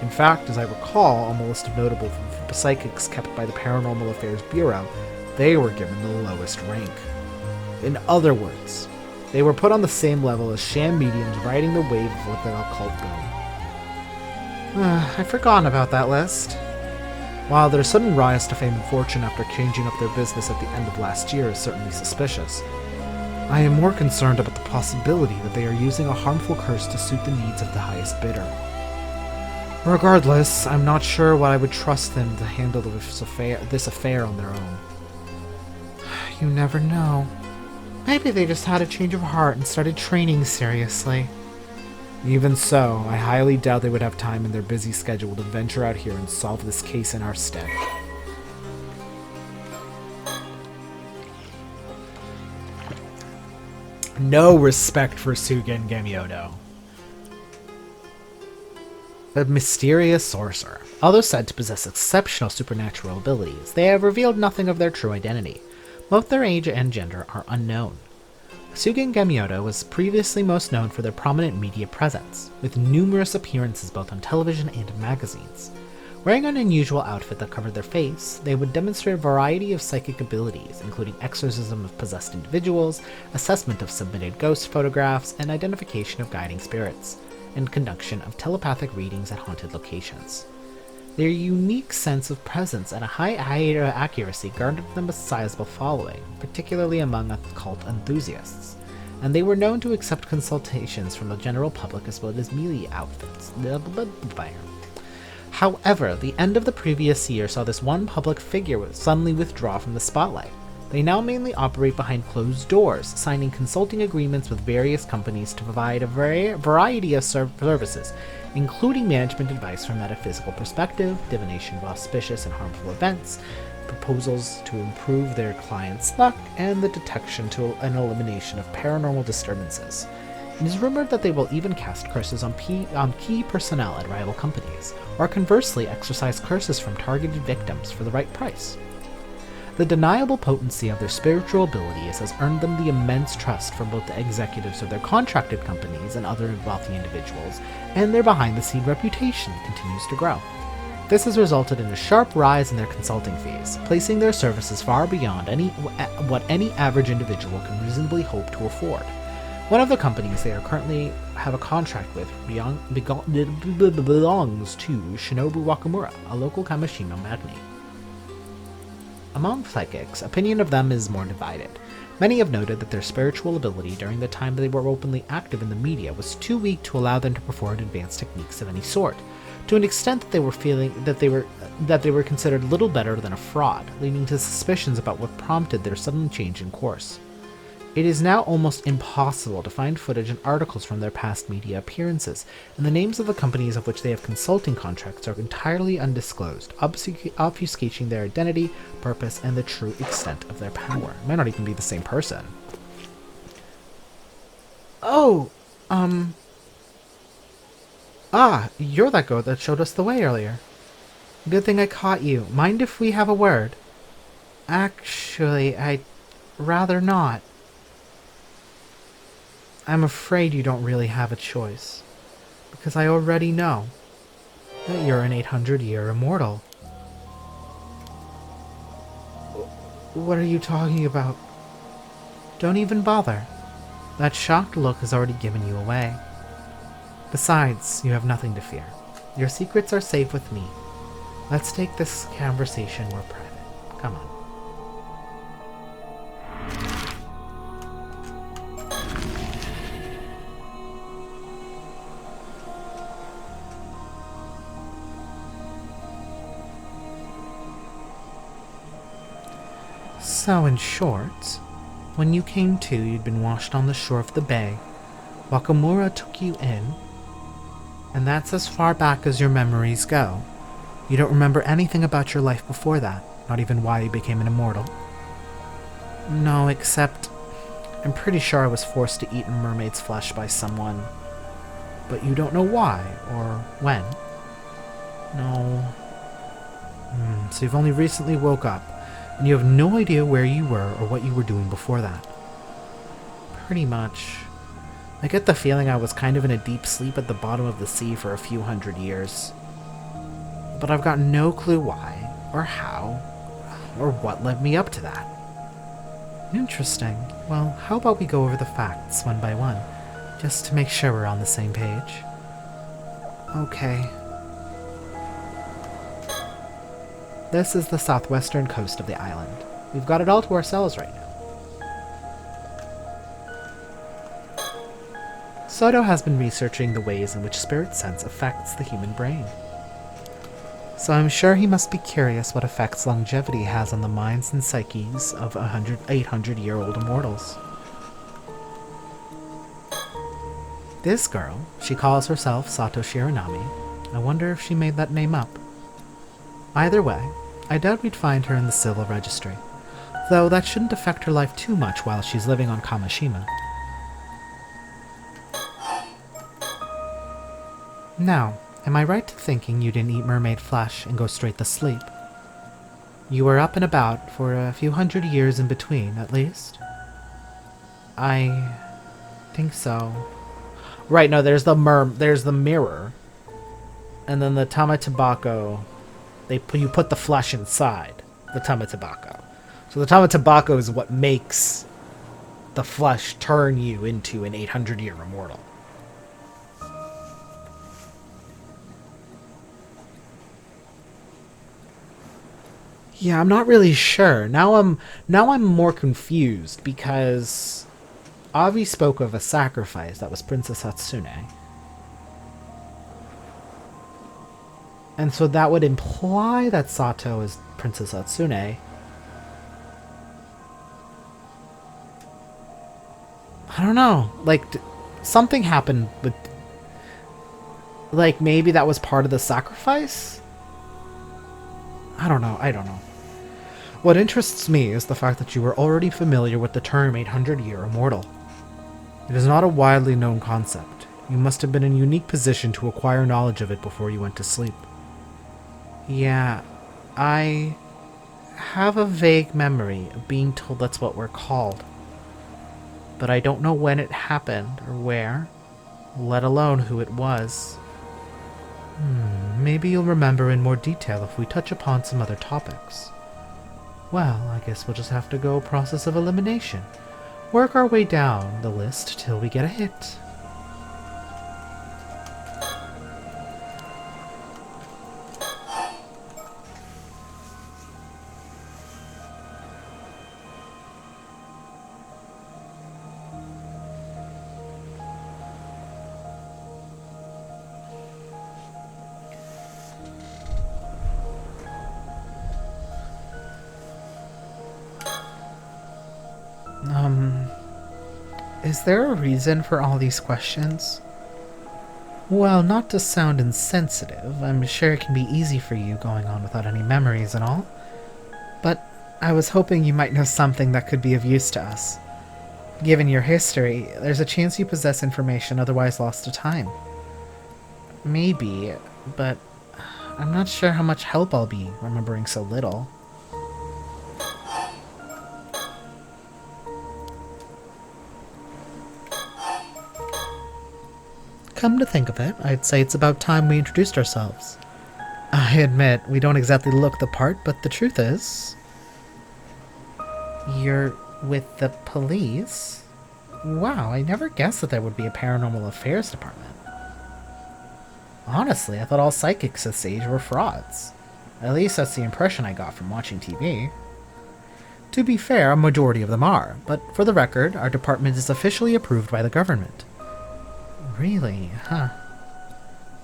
In fact, as I recall, on the list of notable psychics kept by the Paranormal Affairs Bureau, they were given the lowest rank. In other words, they were put on the same level as sham mediums riding the wave of what the occult boom. I'd forgotten about that list. While their sudden rise to fame and fortune after changing up their business at the end of last year is certainly suspicious, I am more concerned about the possibility that they are using a harmful curse to suit the needs of the highest bidder. Regardless, I'm not sure what I would trust them to handle this affair on their own. You never know. Maybe they just had a change of heart and started training seriously. Even so, I highly doubt they would have time in their busy schedule to venture out here and solve this case in our stead. No respect for Sugen Gamyodo. The mysterious sorcerer. Although said to possess exceptional supernatural abilities, they have revealed nothing of their true identity. Both their age and gender are unknown. Sugen Gamyodo was previously most known for their prominent media presence, with numerous appearances both on television and in magazines. Wearing an unusual outfit that covered their face, they would demonstrate a variety of psychic abilities, including exorcism of possessed individuals, assessment of submitted ghost photographs, and identification of guiding spirits, and conduction of telepathic readings at haunted locations. Their unique sense of presence and a high accuracy garnered them a sizable following, particularly among occult enthusiasts, and they were known to accept consultations from the general public as well as media outfits. However, the end of the previous year saw this one public figure suddenly withdraw from the spotlight. They now mainly operate behind closed doors, signing consulting agreements with various companies to provide a variety of services, including management advice from a metaphysical perspective, divination of auspicious and harmful events, proposals to improve their clients' luck, and the detection and elimination of paranormal disturbances. It is rumored that they will even cast curses on key personnel at rival companies, or conversely exercise curses from targeted victims for the right price. The deniable potency of their spiritual abilities has earned them the immense trust from both the executives of their contracted companies and other wealthy individuals, and their behind-the-scene reputation continues to grow. This has resulted in a sharp rise in their consulting fees, placing their services far beyond what any average individual can reasonably hope to afford. One of the companies they are currently have a contract with belongs to Shinobu Wakamura, a local Kamishima magnate. Among psychics, opinion of them is more divided. Many have noted that their spiritual ability during the time they were openly active in the media was too weak to allow them to perform advanced techniques of any sort, to an extent that they were feeling that they were considered little better than a fraud, leading to suspicions about what prompted their sudden change in course. It is now almost impossible to find footage and articles from their past media appearances, and the names of the companies of which they have consulting contracts are entirely undisclosed, obfuscating their identity, purpose, and the true extent of their power. It might not even be the same person. Oh, you're that goat that showed us the way earlier. Good thing I caught you. Mind if we have a word? Actually, I'd rather not. I'm afraid you don't really have a choice, because I already know that you're an 800-year immortal. What are you talking about? Don't even bother. That shocked look has already given you away. Besides, you have nothing to fear. Your secrets are safe with me. Let's take this conversation more private. Come on. So, in short, when you came to, you'd been washed on the shore of the bay. Wakamura took you in, and that's as far back as your memories go. You don't remember anything about your life before that, not even why you became an immortal. No, except I'm pretty sure I was forced to eat a mermaid's flesh by someone, but you don't know why or when. No. So you've only recently woke up, and you have no idea where you were or what you were doing before that. Pretty much. I get the feeling I was kind of in a deep sleep at the bottom of the sea for a few hundred years. But I've got no clue why, or how, or what led me up to that. Interesting. Well, how about we go over the facts one by one, just to make sure we're on the same page? Okay. This is the southwestern coast of the island. We've got it all to ourselves right now. Soto has been researching the ways in which spirit sense affects the human brain. So I'm sure he must be curious what effects longevity has on the minds and psyches of 800-year-old immortals. This girl, she calls herself Sato Shiranami. I wonder if she made that name up. Either way, I doubt we'd find her in the civil registry, though that shouldn't affect her life too much while she's living on Kamishima. Now, am I right to thinking you didn't eat mermaid flesh and go straight to sleep? You were up and about for a few hundred years in between, at least? I think so. Right, no, there's the mirror. And then the tamatabako, you put the flesh inside the tamatabako. So the tamatabako is what makes the flesh turn you into an 800-year immortal. Yeah, I'm not really sure. Now I'm more confused because Avi spoke of a sacrifice that was Princess Hatsune. And so that would imply that Sato is Princess Hatsune. I don't know. Like, something happened with... Like, maybe that was part of the sacrifice? I don't know. What interests me is the fact that you were already familiar with the term 800-year immortal. It is not a widely known concept. You must have been in a unique position to acquire knowledge of it before you went to sleep. Yeah, I have a vague memory of being told that's what we're called. But I don't know when it happened or where, let alone who it was. Maybe you'll remember in more detail if we touch upon some other topics. Well, I guess we'll just have to go process of elimination. work our way down the list till we get a hit. Is there a reason for all these questions? Well, not to sound insensitive, I'm sure it can be easy for you going on without any memories and all. But I was hoping you might know something that could be of use to us. Given your history, there's a chance you possess information otherwise lost to time. Maybe, but I'm not sure how much help I'll be remembering so little. Come to think of it, I'd say it's about time we introduced ourselves. I admit, we don't exactly look the part, but the truth is... You're with the police? Wow, I never guessed that there would be a paranormal affairs department. Honestly, I thought all psychics this age were frauds. At least that's the impression I got from watching TV. To be fair, a majority of them are, but for the record, our department is officially approved by the government. Really? Huh.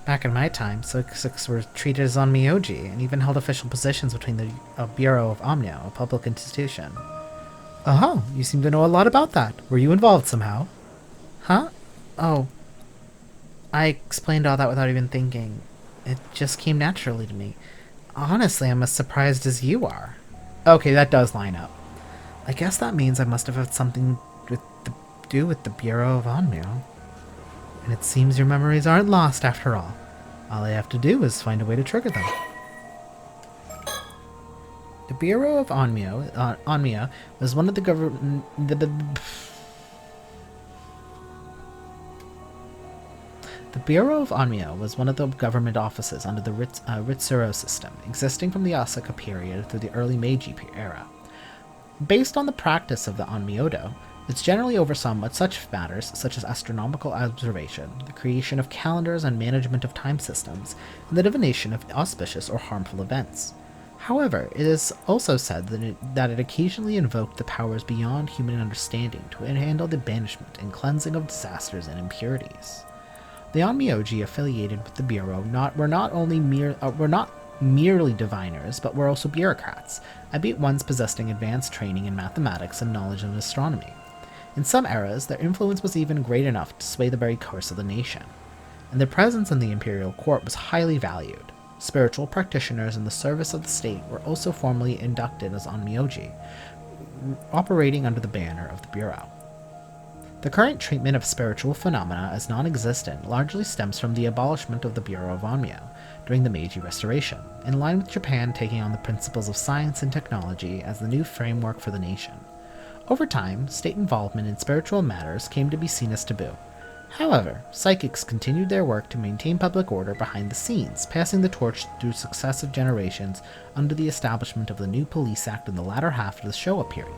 Back in my time, psychics were treated as onmyoji and even held official positions between the Bureau of Omnio, a public institution. Oh, you seem to know a lot about that. Were you involved somehow? Huh? Oh. I explained all that without even thinking. It just came naturally to me. Honestly, I'm as surprised as you are. Okay, that does line up. I guess that means I must have had something to do with the Bureau of Omnio. And it seems your memories aren't lost after all. All I have to do is find a way to trigger them. The Bureau of Omnia was one of the government... The Bureau of Onmyo was one of the government offices under the Ritsuro system, existing from the Asuka period through the early Meiji era. Based on the practice of the Onmyodo, it's generally oversaw such matters such as astronomical observation, the creation of calendars and management of time systems, and the divination of auspicious or harmful events. However, it is also said that it occasionally invoked the powers beyond human understanding to handle the banishment and cleansing of disasters and impurities. The Onmyoji affiliated with the Bureau were not merely diviners, but were also bureaucrats, albeit ones possessing advanced training in mathematics and knowledge of astronomy. In some eras, their influence was even great enough to sway the very course of the nation, and their presence in the imperial court was highly valued. Spiritual practitioners in the service of the state were also formally inducted as Onmyoji, operating under the banner of the Bureau. The current treatment of spiritual phenomena as non-existent largely stems from the abolishment of the Bureau of Onmyo during the Meiji Restoration, in line with Japan taking on the principles of science and technology as the new framework for the nation. Over time, state involvement in spiritual matters came to be seen as taboo. However, psychics continued their work to maintain public order behind the scenes, passing the torch through successive generations under the establishment of the new Police Act in the latter half of the Showa period,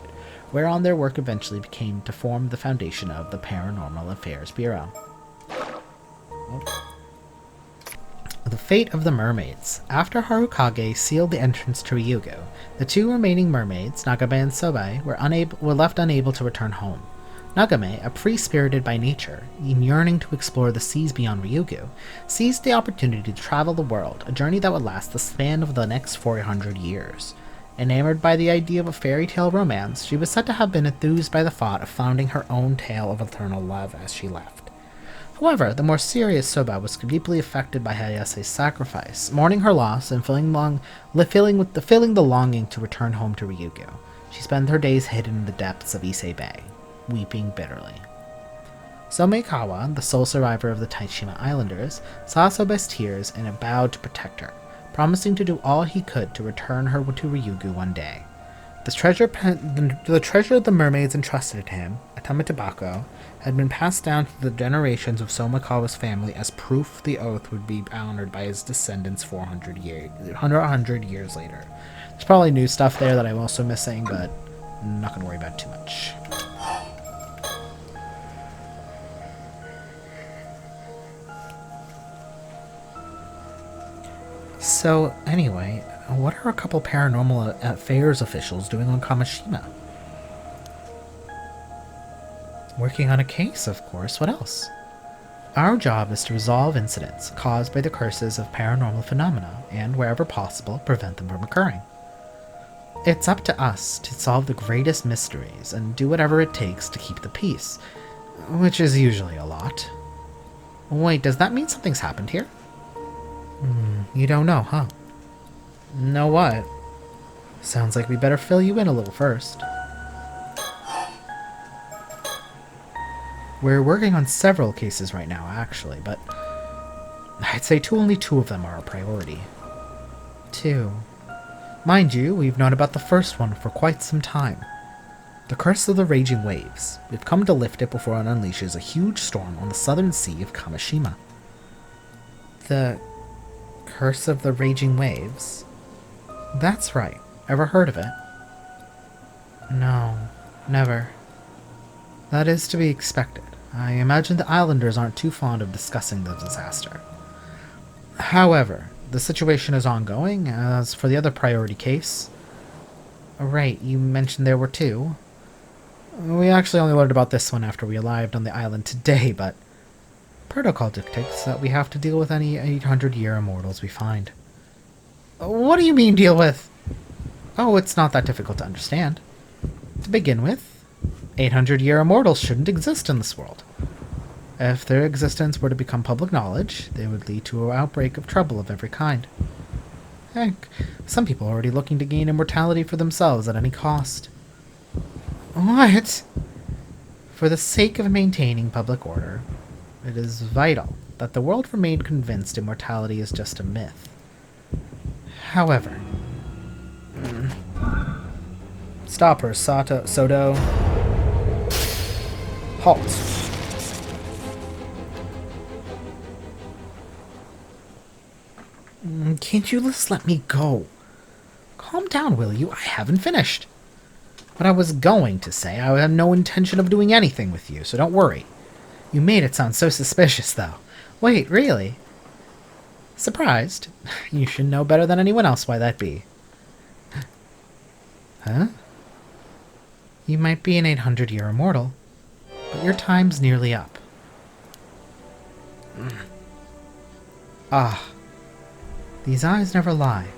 whereon their work eventually became to form the foundation of the Paranormal Affairs Bureau. The fate of the mermaids. After Harukage sealed the entrance to Ryugu, the two remaining mermaids, Nagame and Sobai, were left unable to return home. Nagame, a free-spirited by nature, and yearning to explore the seas beyond Ryugu, seized the opportunity to travel the world, a journey that would last the span of the next 400 years. Enamored by the idea of a fairy tale romance, she was said to have been enthused by the thought of founding her own tale of eternal love as she left. However, the more serious Soba was deeply affected by Hayase's sacrifice, mourning her loss and feeling the longing to return home to Ryugu. She spent her days hidden in the depths of Ise Bay, weeping bitterly. Somekawa, the sole survivor of the Taishima Islanders, saw Soba's tears and vowed to protect her, promising to do all he could to return her to Ryugu one day. The treasure the mermaids entrusted to him, a tametabako, had been passed down to the generations of Somekawa's family as proof the oath would be honored by his descendants 100 years later. There's probably new stuff there that I'm also missing, but I'm not going to worry about it too much. So, anyway, what are a couple paranormal affairs officials doing on Kamishima? Working on a case, of course. What else? Our job is to resolve incidents caused by the curses of paranormal phenomena and, wherever possible, prevent them from occurring. It's up to us to solve the greatest mysteries and do whatever it takes to keep the peace, which is usually a lot. Wait, does that mean something's happened here? You don't know, huh? Know what? Sounds like we better fill you in a little first. We're working on several cases right now, actually, but I'd say only two of them are a priority. Two. Mind you, we've known about the first one for quite some time. The Curse of the Raging Waves. We've come to lift it before it unleashes a huge storm on the southern sea of Kamishima. The Curse of the Raging Waves? That's right. Ever heard of it? No, never. That is to be expected. I imagine the islanders aren't too fond of discussing the disaster. However, the situation is ongoing. As for the other priority case... Right, you mentioned there were two. We actually only learned about this one after we arrived on the island today, but... Protocol dictates that we have to deal with any 800-year immortals we find. What do you mean, deal with? Oh, it's not that difficult to understand. To begin with, 800-year immortals shouldn't exist in this world. If their existence were to become public knowledge, they would lead to an outbreak of trouble of every kind. Heck, some people are already looking to gain immortality for themselves at any cost. What? For the sake of maintaining public order, it is vital that the world remain convinced immortality is just a myth. However... Stop her, Soto. Halt. Can't you just let me go? Calm down, will you? I haven't finished. What I was going to say, I have no intention of doing anything with you, so don't worry. You made it sound so suspicious, though. Wait, really? Surprised? You should know better than anyone else why that be. Huh? You might be an 800-year immortal, but your time's nearly up. Ah. These eyes never lie.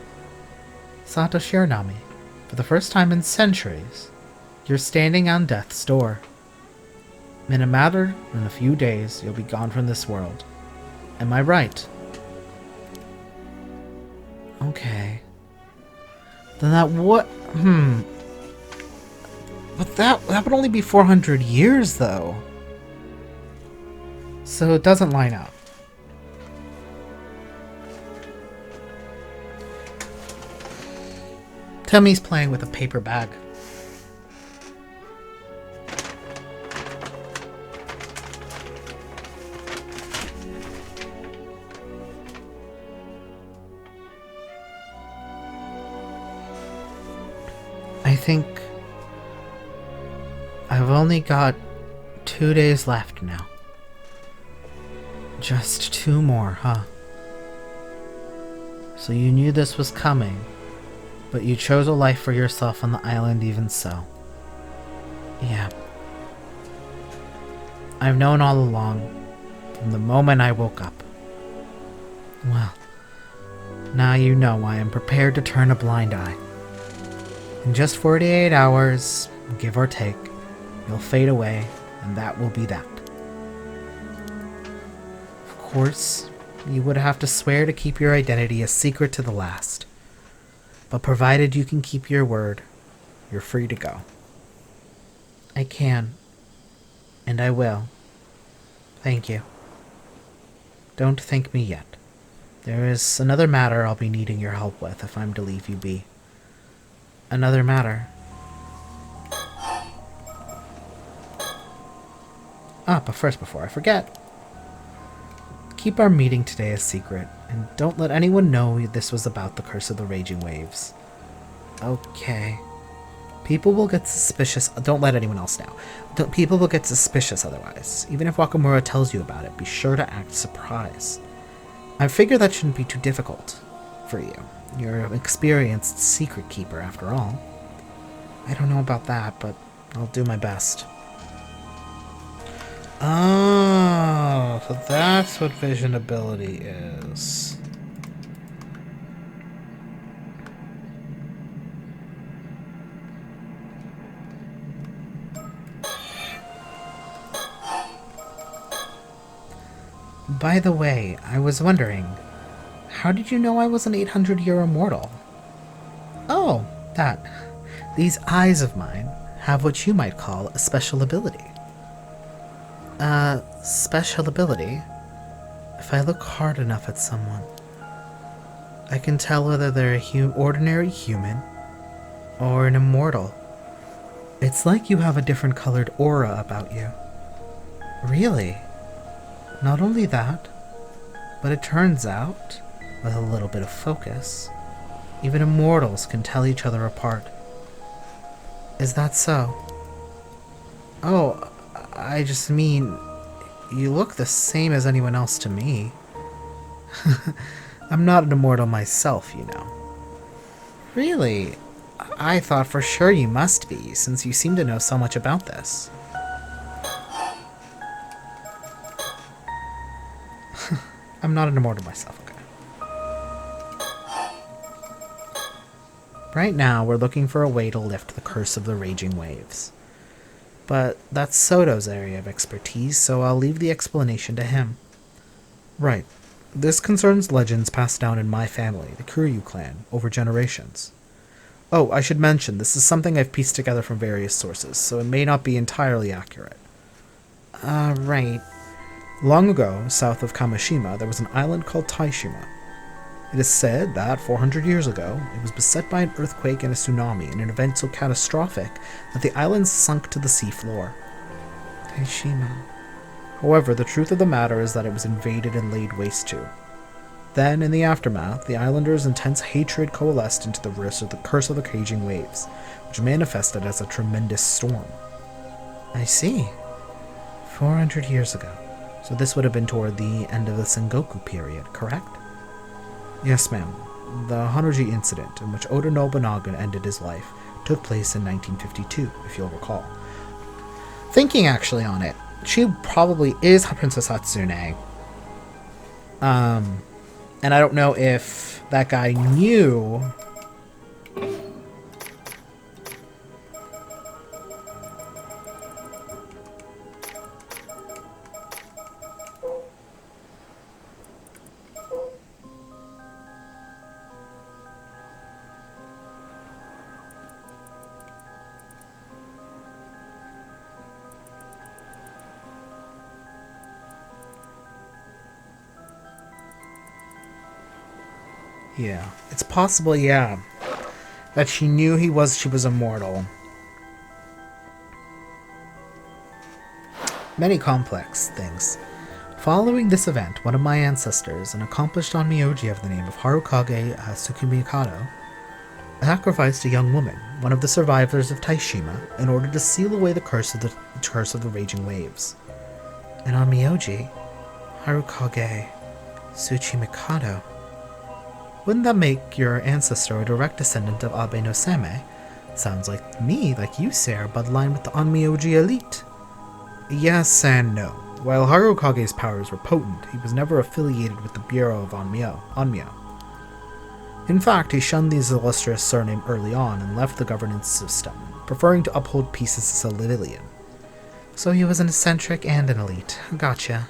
Sato Shiranami, for the first time in centuries, you're standing on death's door. In a matter of a few days, you'll be gone from this world. Am I right? Okay. Then that what? But that would only be 400 years, though. So it doesn't line up. Tummy's playing with a paper bag. I think I've only got 2 days left now. Just 2 more, huh? So you knew this was coming, but you chose a life for yourself on the island even so. Yeah. I've known all along, from the moment I woke up. Well, now you know I am prepared to turn a blind eye. In just 48 hours, give or take, you'll fade away, and that will be that. Of course, you would have to swear to keep your identity a secret to the last. But provided you can keep your word, you're free to go. I can. And I will. Thank you. Don't thank me yet. There is another matter I'll be needing your help with if I'm to leave you be. Another matter. But first, before I forget, keep our meeting today a secret, and don't let anyone know this was about the Curse of the Raging Waves. Okay. People will get suspicious. Don't let anyone else know. People will get suspicious otherwise. Even if Wakamura tells you about it, be sure to act surprised. I figure that shouldn't be too difficult. for you. You're an experienced secret keeper, after all. I don't know about that, but I'll do my best. Oh, so that's what vision ability is. By the way, I was wondering, how did you know I was an 800-year immortal? Oh, that. These eyes of mine have what you might call a special ability. Special ability? If I look hard enough at someone, I can tell whether they're a ordinary human or an immortal. It's like you have a different colored aura about you. Really? Not only that, but it turns out, with a little bit of focus, even immortals can tell each other apart. Is that so? Oh, I just mean, you look the same as anyone else to me. I'm not an immortal myself, you know. Really? I thought for sure you must be, since you seem to know so much about this. I'm not an immortal myself, okay. Right now, we're looking for a way to lift the curse of the raging waves. But that's Soto's area of expertise, so I'll leave the explanation to him. Right. This concerns legends passed down in my family, the Kuryu clan, over generations. Oh, I should mention, this is something I've pieced together from various sources, so it may not be entirely accurate. Right. Long ago, south of Kamishima, there was an island called Taishima. It is said that 400 years ago, it was beset by an earthquake and a tsunami in an event so catastrophic that the island sunk to the seafloor. Taishima. However, the truth of the matter is that it was invaded and laid waste to. Then, in the aftermath, the islanders' intense hatred coalesced into the curse of the raging waves, which manifested as a tremendous storm. I see. 400 years ago. So this would have been toward the end of the Sengoku period, correct? Yes, ma'am. The Hanaji incident, in which Oda Nobunaga ended his life, took place in 1952, if you'll recall. Thinking actually on it, she probably is Princess Hatsune. And I don't know if that guy knew... Yeah, it's possible, yeah, that she knew she was immortal. Many complex things. Following this event, one of my ancestors, an accomplished onmyoji of the name of Harukage Tsukimikado, sacrificed a young woman, one of the survivors of Taishima, in order to seal away the curse of the raging waves. An onmyoji? Harukage Tsukimikado? Wouldn't that make your ancestor a direct descendant of Abe no Same? Sounds like you, sir, are bloodline with the onmyoji elite. Yes and no. While Harukage's powers were potent, he was never affiliated with the Bureau of Onmyo. In fact, he shunned the illustrious surname early on and left the governance system, preferring to uphold peace as a civilian. So he was an eccentric and an elite. Gotcha.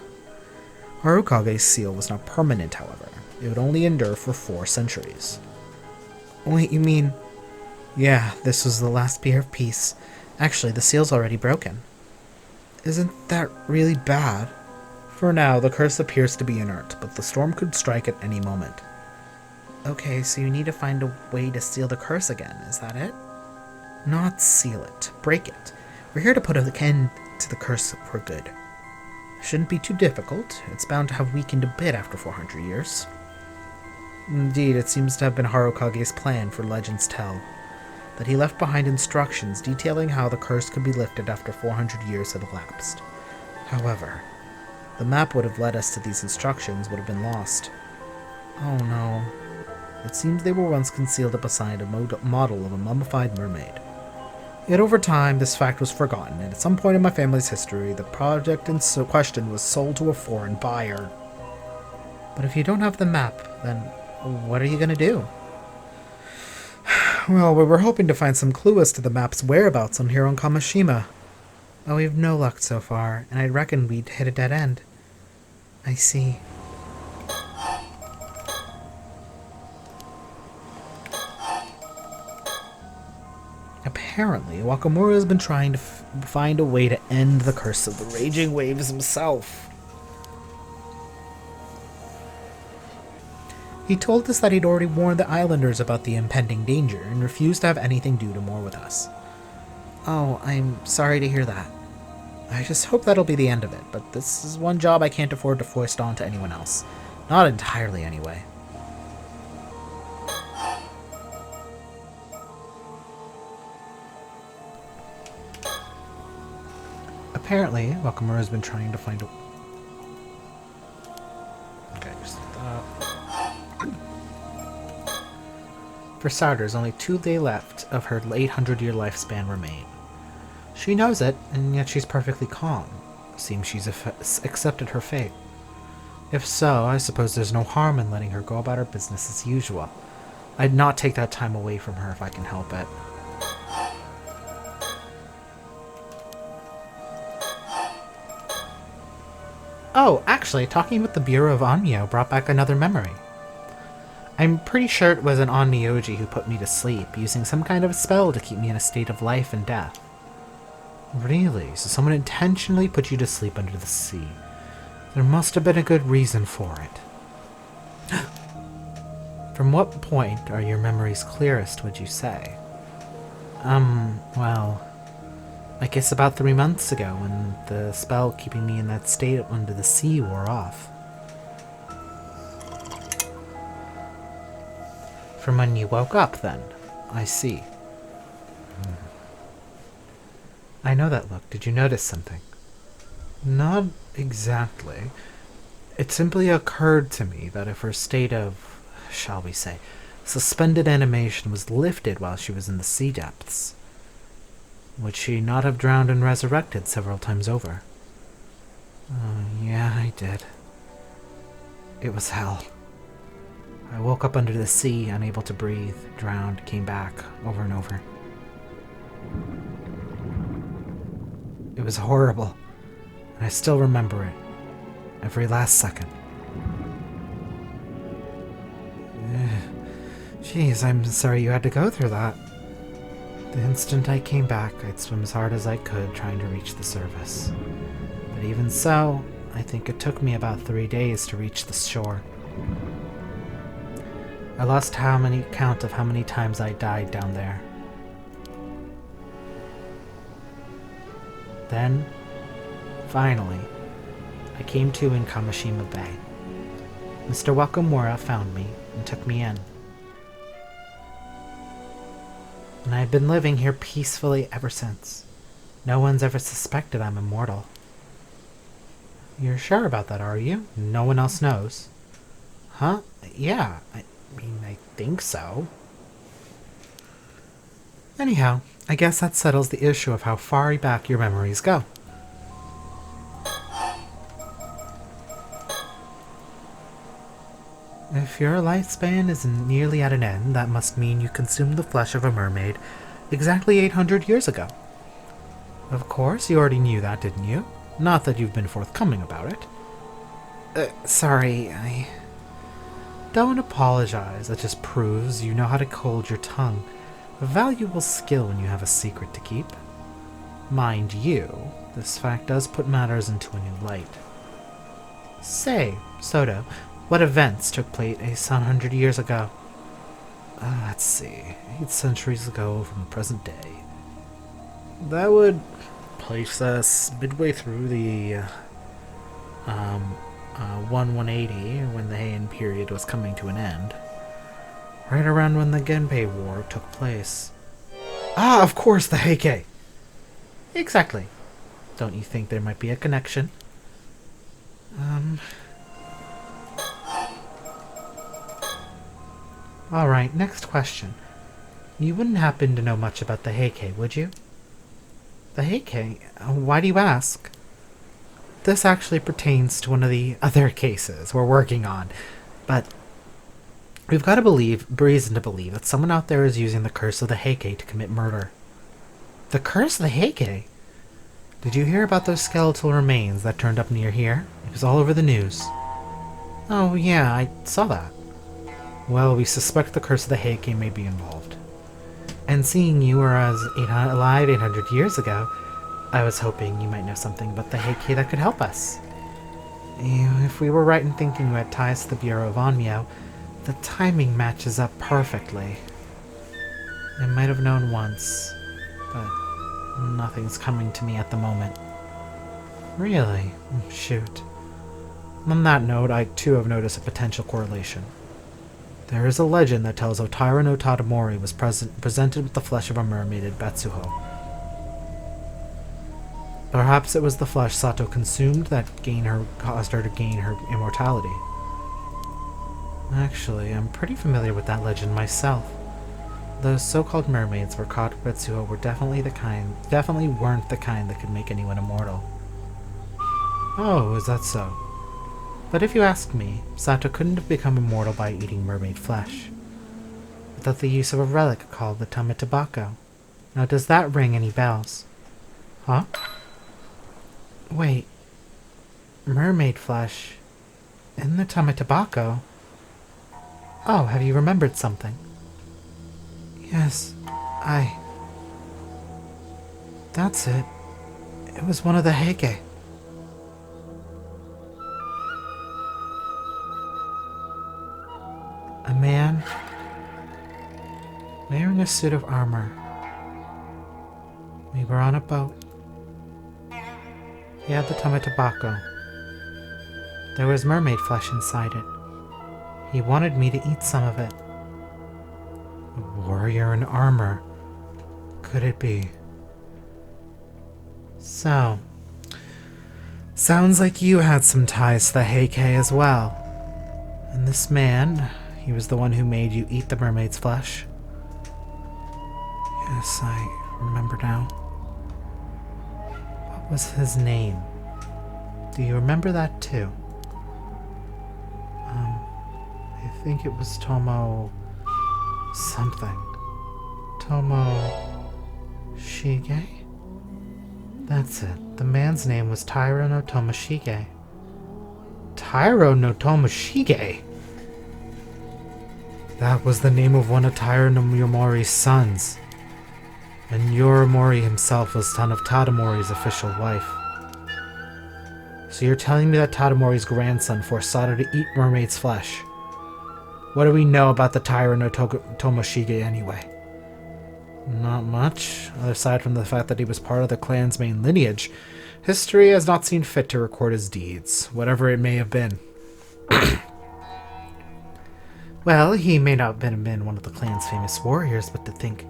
Harukage's seal was not permanent, however. It would only endure for 4 centuries. Wait, you mean... Yeah, this was the last year of peace. Actually, the seal's already broken. Isn't that really bad? For now, the curse appears to be inert, but the storm could strike at any moment. Okay, so you need to find a way to seal the curse again, is that it? Not seal it, break it. We're here to put an end to the curse for good. Shouldn't be too difficult. It's bound to have weakened a bit after 400 years. Indeed, it seems to have been Harukage's plan, for legends tell, that he left behind instructions detailing how the curse could be lifted after 400 years had elapsed. However, the map would have led us to these instructions would have been lost. Oh no. It seems they were once concealed up beside a model of a mummified mermaid. Yet over time, this fact was forgotten, and at some point in my family's history, the project in question was sold to a foreign buyer. But if you don't have the map, then what are you gonna do? Well, we were hoping to find some clue as to the map's whereabouts on here on Kamishima. Oh, we've no luck so far, and I reckon we'd hit a dead end. I see. Apparently, Wakamura has been trying to find a way to end the curse of the raging waves himself. He told us that he'd already warned the islanders about the impending danger and refused to have anything to do more with us. Oh, I'm sorry to hear that. I just hope that'll be the end of it, but this is one job I can't afford to foist onto anyone else. Not entirely, anyway. Apparently, Wakamura has been trying to find a... Okay, just... For starters, only 2 days left of her 800-year lifespan remain. She knows it, and yet she's perfectly calm. Seems she's accepted her fate. If so, I suppose there's no harm in letting her go about her business as usual. I'd not take that time away from her if I can help it. Oh, actually, talking with the Bureau of Onmyo brought back another memory. I'm pretty sure it was an Onmyoji who put me to sleep, using some kind of spell to keep me in a state of life and death. Really? So someone intentionally put you to sleep under the sea. There must have been a good reason for it. From what point are your memories clearest, would you say? Well, I guess about 3 months ago, when the spell keeping me in that state under the sea wore off. From when you woke up, then? I see. I know that look. Did you notice something? Not exactly. It simply occurred to me that if her state of, shall we say, suspended animation was lifted while she was in the sea depths, would she not have drowned and resurrected several times over? Yeah, I did. It was hell. I woke up under the sea, unable to breathe, drowned, came back, over and over. It was horrible, and I still remember it, every last second. Jeez, I'm sorry you had to go through that. The instant I came back, I'd swim as hard as I could, trying to reach the surface. But even so, I think it took me about 3 days to reach the shore. I lost count of how many times I died down there. Then, finally, I came to in Kamishima Bay. Mr. Wakamura found me and took me in. And I've been living here peacefully ever since. No one's ever suspected I'm immortal. You're sure about that, are you? No one else knows? Huh? Yeah, I think so. Anyhow, I guess that settles the issue of how far back your memories go. If your lifespan is nearly at an end, that must mean you consumed the flesh of a mermaid exactly 800 years ago. Of course, you already knew that, didn't you? Not that you've been forthcoming about it. Sorry, I... Don't apologize, that just proves you know how to hold your tongue. A valuable skill when you have a secret to keep. Mind you, this fact does put matters into a new light. Say, Soto, what events took place 100 years ago? Let's see, 8 centuries ago from the present day. That would place us midway through the 1180, when the Heian period was coming to an end. Right around when the Genpei War took place. Ah, of course, the Heike! Exactly. Don't you think there might be a connection? Alright, next question. You wouldn't happen to know much about the Heike, would you? The Heike? Why do you ask? This actually pertains to one of the other cases we're working on, but we've got reason to believe that someone out there is using the curse of the Heike to commit murder. The curse of the Heike? Did you hear about those skeletal remains that turned up near here? It was all over the news. Oh yeah, I saw that. Well, we suspect the curse of the Heike may be involved. And seeing you were alive 800 years ago, I was hoping you might know something about the Heike that could help us. If we were right in thinking you had ties to the Bureau of Onmyo, the timing matches up perfectly. I might have known once, but nothing's coming to me at the moment. Really? Shoot. On that note, I too have noticed a potential correlation. There is a legend that tells how Taira no Tadamori was presented with the flesh of a mermaid at Betsuho. Perhaps it was the flesh Sato consumed that caused her to gain her immortality. Actually, I'm pretty familiar with that legend myself. Those so-called mermaids were caught at Betsuho were definitely weren't the kind that could make anyone immortal. Oh, is that so? But if you ask me, Sato couldn't have become immortal by eating mermaid flesh, without the use of a relic called the Tame Tobacco. Now does that ring any bells? Huh? Wait. Mermaid flesh? In the Tame Tobacco? Oh, have you remembered something? Yes, That's it. It was one of the Heike. A man wearing a suit of armor. We were on a boat. He had the Tame Tobacco. There was mermaid flesh inside it. He wanted me to eat some of it. A warrior in armor. Could it be? So, sounds like you had some ties to the Heike as well. And this man, he was the one who made you eat the mermaid's flesh. Yes, I remember now. What was his name? Do you remember that too? I think it was Tomo something. Tomo Shige? That's it. The man's name was Taira no Tomoshige. Taira no Tomoshige? That was the name of one of Taira no Yoromori's sons. And Yoromori himself was son of Tadamori's official wife. So you're telling me that Tadamori's grandson forced Sato to eat mermaid's flesh? What do we know about the Taira no Tomoshige anyway? Not much, aside from the fact that he was part of the clan's main lineage. History has not seen fit to record his deeds, whatever it may have been. Well, he may not have been one of the clan's famous warriors, but to think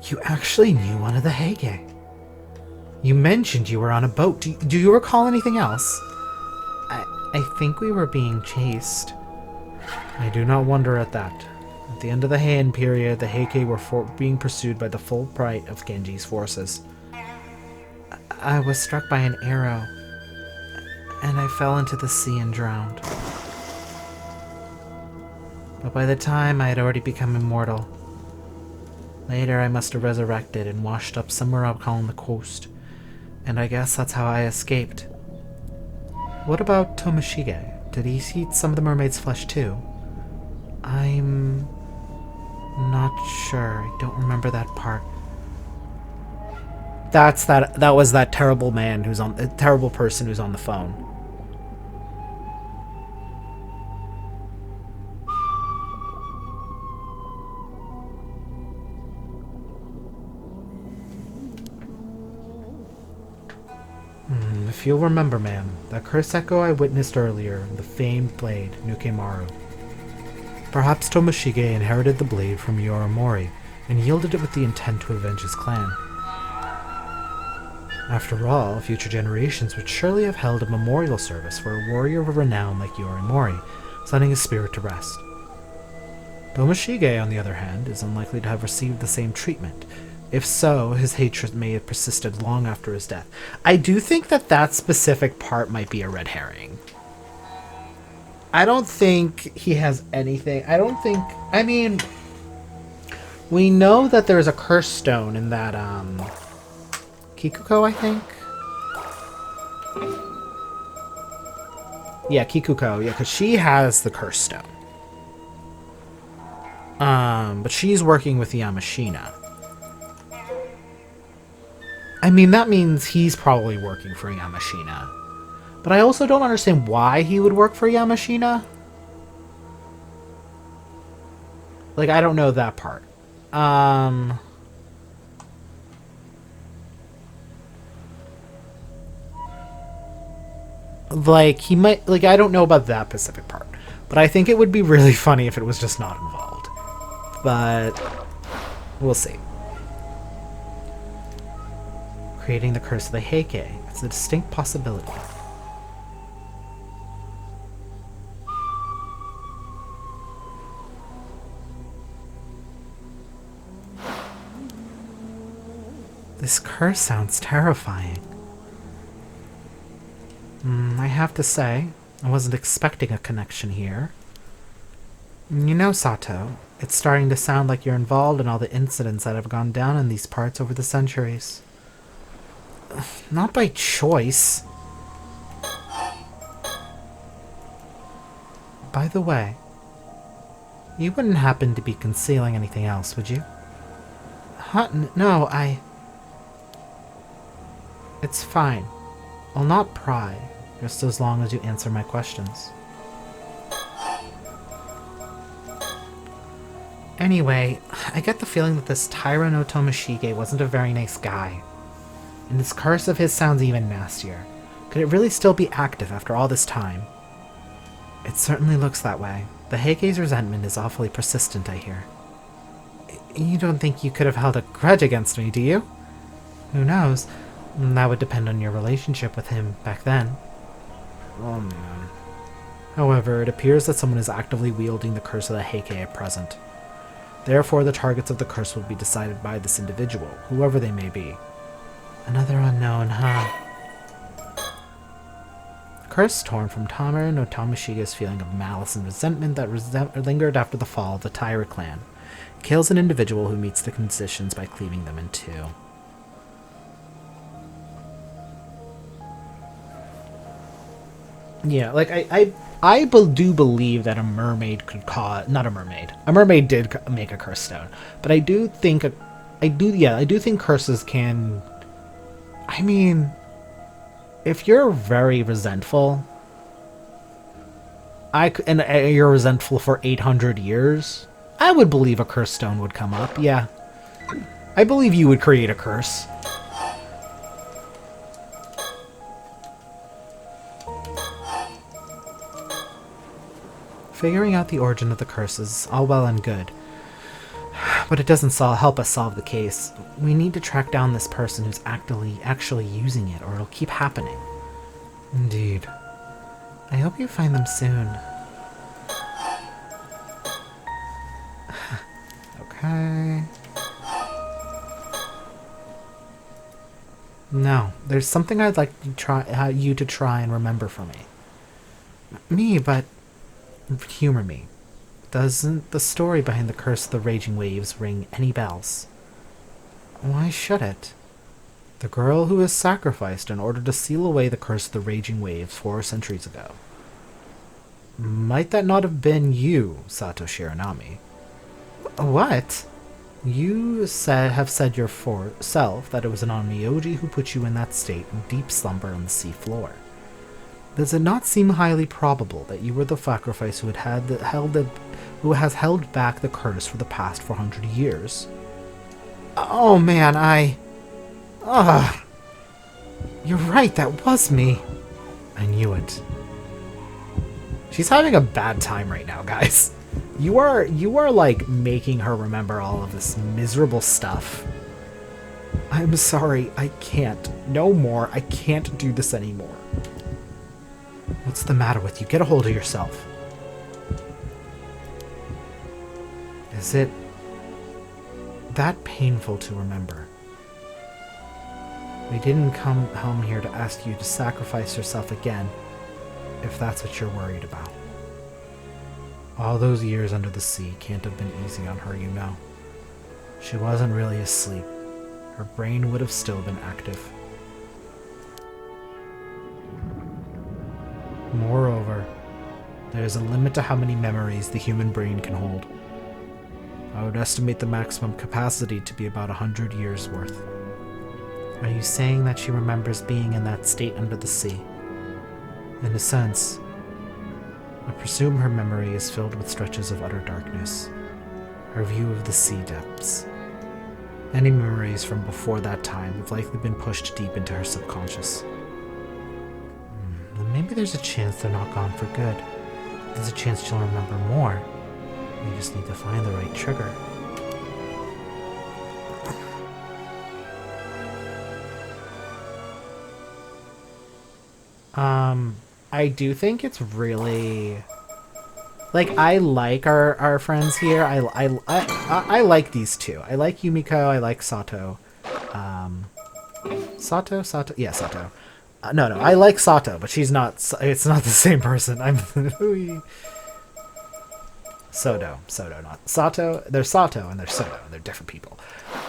you actually knew one of the Heike. You mentioned you were on a boat. Do you recall anything else? I think we were being chased. I do not wonder at that. At the end of the Heian period, the Heike were being pursued by the full might of Genji's forces. I was struck by an arrow, and I fell into the sea and drowned. But by the time I had already become immortal. Later I must have resurrected and washed up somewhere up on the coast, and I guess that's how I escaped. What about Tomoshige? Did he eat some of the mermaid's flesh too? I'm not sure. I don't remember that part. That was that terrible man who's on the terrible person who's on the phone. If you'll remember, ma'am, that curse echo I witnessed earlier, the famed blade, Nukemaru. Perhaps Tomoshige inherited the blade from Yoromori and yielded it with the intent to avenge his clan. After all, future generations would surely have held a memorial service for a warrior of renown like Yoromori, sending his spirit to rest. Tomoshige, on the other hand, is unlikely to have received the same treatment. If so, his hatred may have persisted long after his death. I do think that that specific part might be a red herring. I don't think he has anything. I mean, we know that there's a curse stone in that, Kikuko, I think? Yeah, Kikuko. Yeah, because she has the curse stone. But she's working with Yamashina. I mean, that means he's probably working for Yamashina. But I also don't understand why he would work for Yamashina. Like, I don't know that part. Like, he might... Like, I don't know about that specific part. But I think it would be really funny if it was just not involved. But... we'll see. Creating the curse of the Heike. It's a distinct possibility. This curse sounds terrifying. I have to say, I wasn't expecting a connection here. You know, Sato, it's starting to sound like you're involved in all the incidents that have gone down in these parts over the centuries. Not by choice. By the way, you wouldn't happen to be concealing anything else, would you? Huh? No, It's fine. I'll not pry, just as long as you answer my questions. Anyway, I get the feeling that this Taira no Tomoshige wasn't a very nice guy. And this curse of his sounds even nastier. Could it really still be active after all this time? It certainly looks that way. The Heike's resentment is awfully persistent, I hear. You don't think you could have held a grudge against me, do you? Who knows? That would depend on your relationship with him back then. Oh man. However, it appears that someone is actively wielding the curse of the Heike at present. Therefore, the targets of the curse will be decided by this individual, whoever they may be. Another unknown, huh? Curse torn from Taira no Tomoshige's feeling of malice and resentment that lingered after the fall of the Taira clan. It kills an individual who meets the conditions by cleaving them in two. Yeah, like, I do believe that a mermaid could cause... Not a mermaid. A mermaid did make a curse stone. But I do think... I do think curses can... I mean... If you're very resentful... and you're resentful for 800 years... I would believe a curse stone would come up, yeah. I believe you would create a curse. Figuring out the origin of the curse is all well and good, but it doesn't help us solve the case. We need to track down this person who's actually using it, or it'll keep happening. Indeed. I hope you find them soon. Okay. No, there's something I'd like to you to try and remember for me. Me, but... humor me. Doesn't the story behind the curse of the raging waves ring any bells? Why should it? The girl who was sacrificed in order to seal away the curse of the raging waves 4 centuries ago. Might that not have been you, Sato Shiranami? What? You have said yourself that it was an onmyoji who put you in that state in deep slumber on the sea floor. Does it not seem highly probable that you were the sacrifice who has held back the curse for the past 400 years? Oh man, you're right, that was me. I knew it. She's having a bad time right now, guys. You are like making her remember all of this miserable stuff. I'm sorry, I can't. No more. I can't do this anymore. What's the matter with you? Get a hold of yourself. Is it that painful to remember? We didn't come home here to ask you to sacrifice yourself again, if that's what you're worried about. All those years under the sea can't have been easy on her, you know. She wasn't really asleep. Her brain would have still been active. Moreover, there is a limit to how many memories the human brain can hold. I would estimate the maximum capacity to be about 100 years worth. Are you saying that she remembers being in that state under the sea? In a sense, I presume her memory is filled with stretches of utter darkness, her view of the sea depths. Any memories from before that time have likely been pushed deep into her subconscious. Then maybe there's a chance they're not gone for good. There's a chance she'll remember more. We just need to find the right trigger. I do think it's really... Like, I like our friends here. I like these two. I like Yumiko. I like Sato. Sato? Yeah, Sato. No, I like Sato, but she's not... It's not the same person. I'm... Soto, not Sato. They're Sato and they're Soto, and they're different people.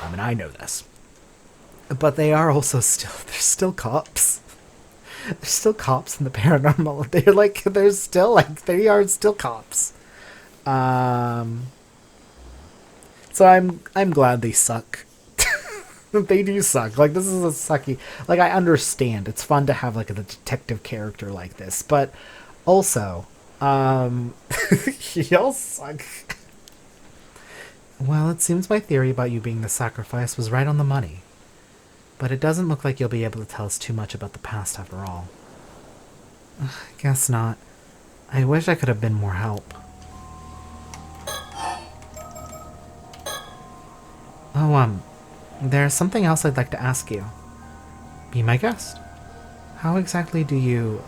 And I know this. But they are also still... They're still cops. There's still cops in the paranormal. They are still cops. So I'm glad they suck. They do suck. Like, this is a sucky... Like, I understand. It's fun to have, like, a detective character like this. But also, y'all suck. Well, it seems my theory about you being the sacrifice was right on the money. But it doesn't look like you'll be able to tell us too much about the past after all. Guess not. I wish I could have been more help. Oh, there's something else I'd like to ask you. Be my guest. How exactly do you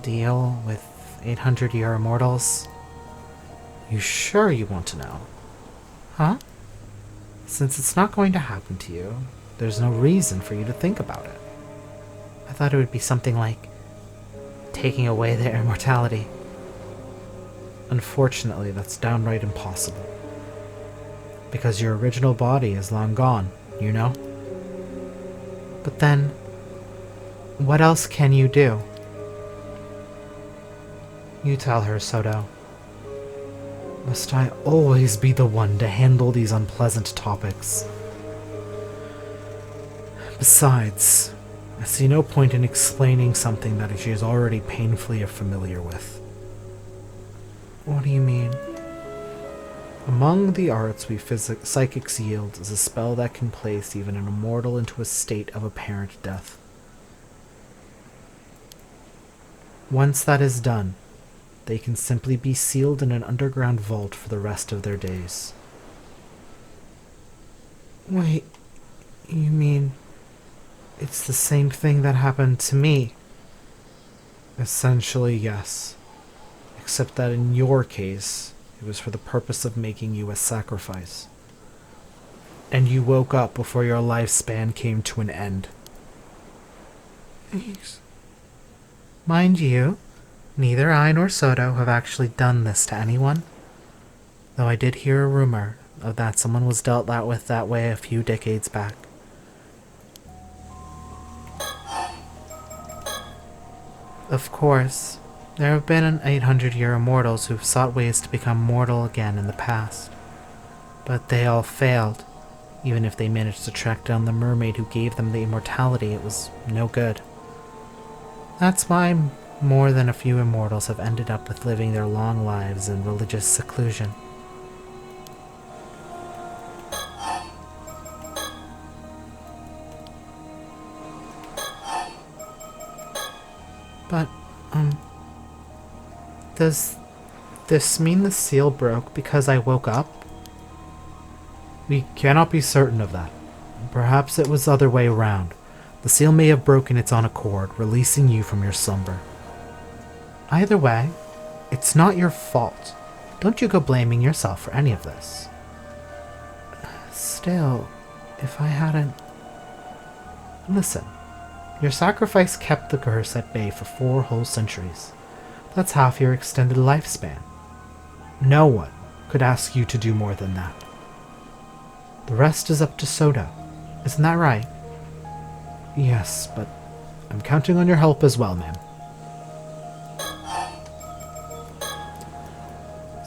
deal with 800-year immortals? You sure you want to know? Huh? Since it's not going to happen to you, there's no reason for you to think about it. I thought it would be something like taking away their immortality. Unfortunately, that's downright impossible. Because your original body is long gone, you know? But then, what else can you do? You tell her, Soto. Must I always be the one to handle these unpleasant topics? Besides, I see no point in explaining something that she is already painfully familiar with. What do you mean? Among the arts we psychics yield is a spell that can place even an immortal into a state of apparent death. Once that is done, they can simply be sealed in an underground vault for the rest of their days. Wait, you mean it's the same thing that happened to me? Essentially, yes. Except that in your case, it was for the purpose of making you a sacrifice. And you woke up before your lifespan came to an end. Thanks. Mind you, neither I nor Soto have actually done this to anyone. Though I did hear a rumor of that someone was dealt with that way a few decades back. Of course, there have been 800-year immortals who've sought ways to become mortal again in the past. But they all failed. Even if they managed to track down the mermaid who gave them the immortality, it was no good. That's why more than a few immortals have ended up with living their long lives in religious seclusion. But, does this mean the seal broke because I woke up? We cannot be certain of that. Perhaps it was the other way around. The seal may have broken its own accord, releasing you from your slumber. Either way, it's not your fault. Don't you go blaming yourself for any of this. Still, if I hadn't... Listen, your sacrifice kept the curse at bay for 4 whole centuries. That's half your extended lifespan. No one could ask you to do more than that. The rest is up to Soda. Isn't that right? Yes, but I'm counting on your help as well, ma'am.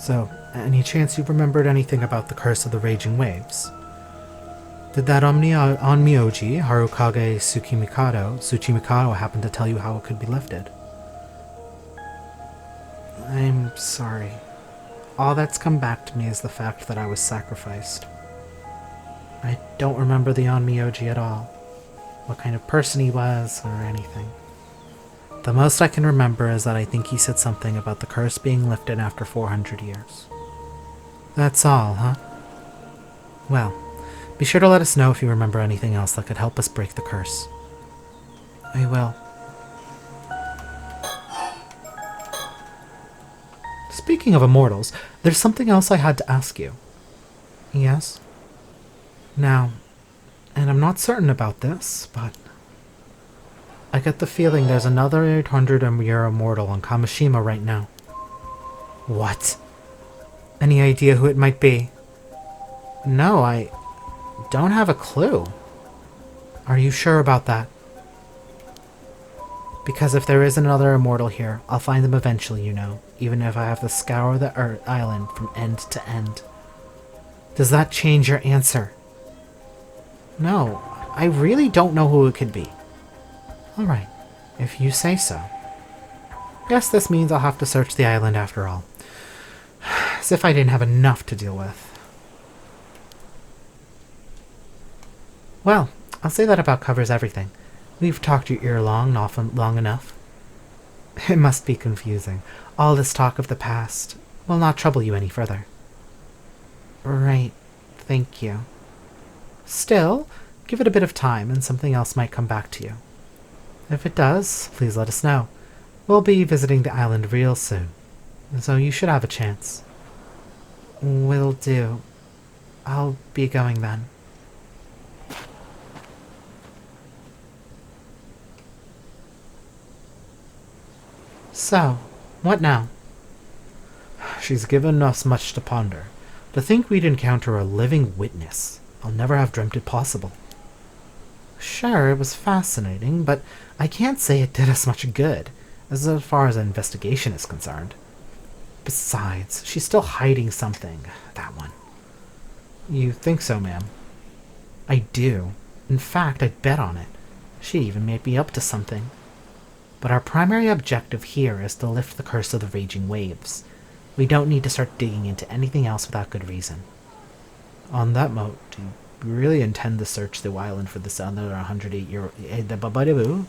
So, any chance you've remembered anything about the Curse of the Raging Waves? Did that Onmyoji, Harukage Tsuchimikado happen to tell you how it could be lifted? I'm sorry. All that's come back to me is the fact that I was sacrificed. I don't remember the Onmyoji at all. What kind of person he was, or anything. The most I can remember is that I think he said something about the curse being lifted after 400 years. That's all, huh? Well, be sure to let us know if you remember anything else that could help us break the curse. I will. Speaking of immortals, there's something else I had to ask you. Yes? Now, and I'm not certain about this, but I get the feeling there's another 800-year immortal on Kamishima right now. What? Any idea who it might be? No, I don't have a clue. Are you sure about that? Because if there is another immortal here, I'll find them eventually, you know, even if I have to scour the island from end to end. Does that change your answer? No, I really don't know who it could be. Alright, if you say so. Guess this means I'll have to search the island after all. As if I didn't have enough to deal with. Well, I'll say that about covers everything. We've talked your ear long enough. It must be confusing. All this talk of the past will not trouble you any further. Right, thank you. Still, give it a bit of time and something else might come back to you. If it does, please let us know. We'll be visiting the island real soon, so you should have a chance. Will do. I'll be going then. So, what now? She's given us much to ponder. To think we'd encounter a living witness. I'll never have dreamt it possible. Sure, it was fascinating, but I can't say it did us much good, as far as an investigation is concerned. Besides, she's still hiding something, that one. You think so, ma'am? I do. In fact, I'd bet on it. She even may be up to something. But our primary objective here is to lift the curse of the raging waves. We don't need to start digging into anything else without good reason. On that note, do you really intend to search the island for this other 108-year-old?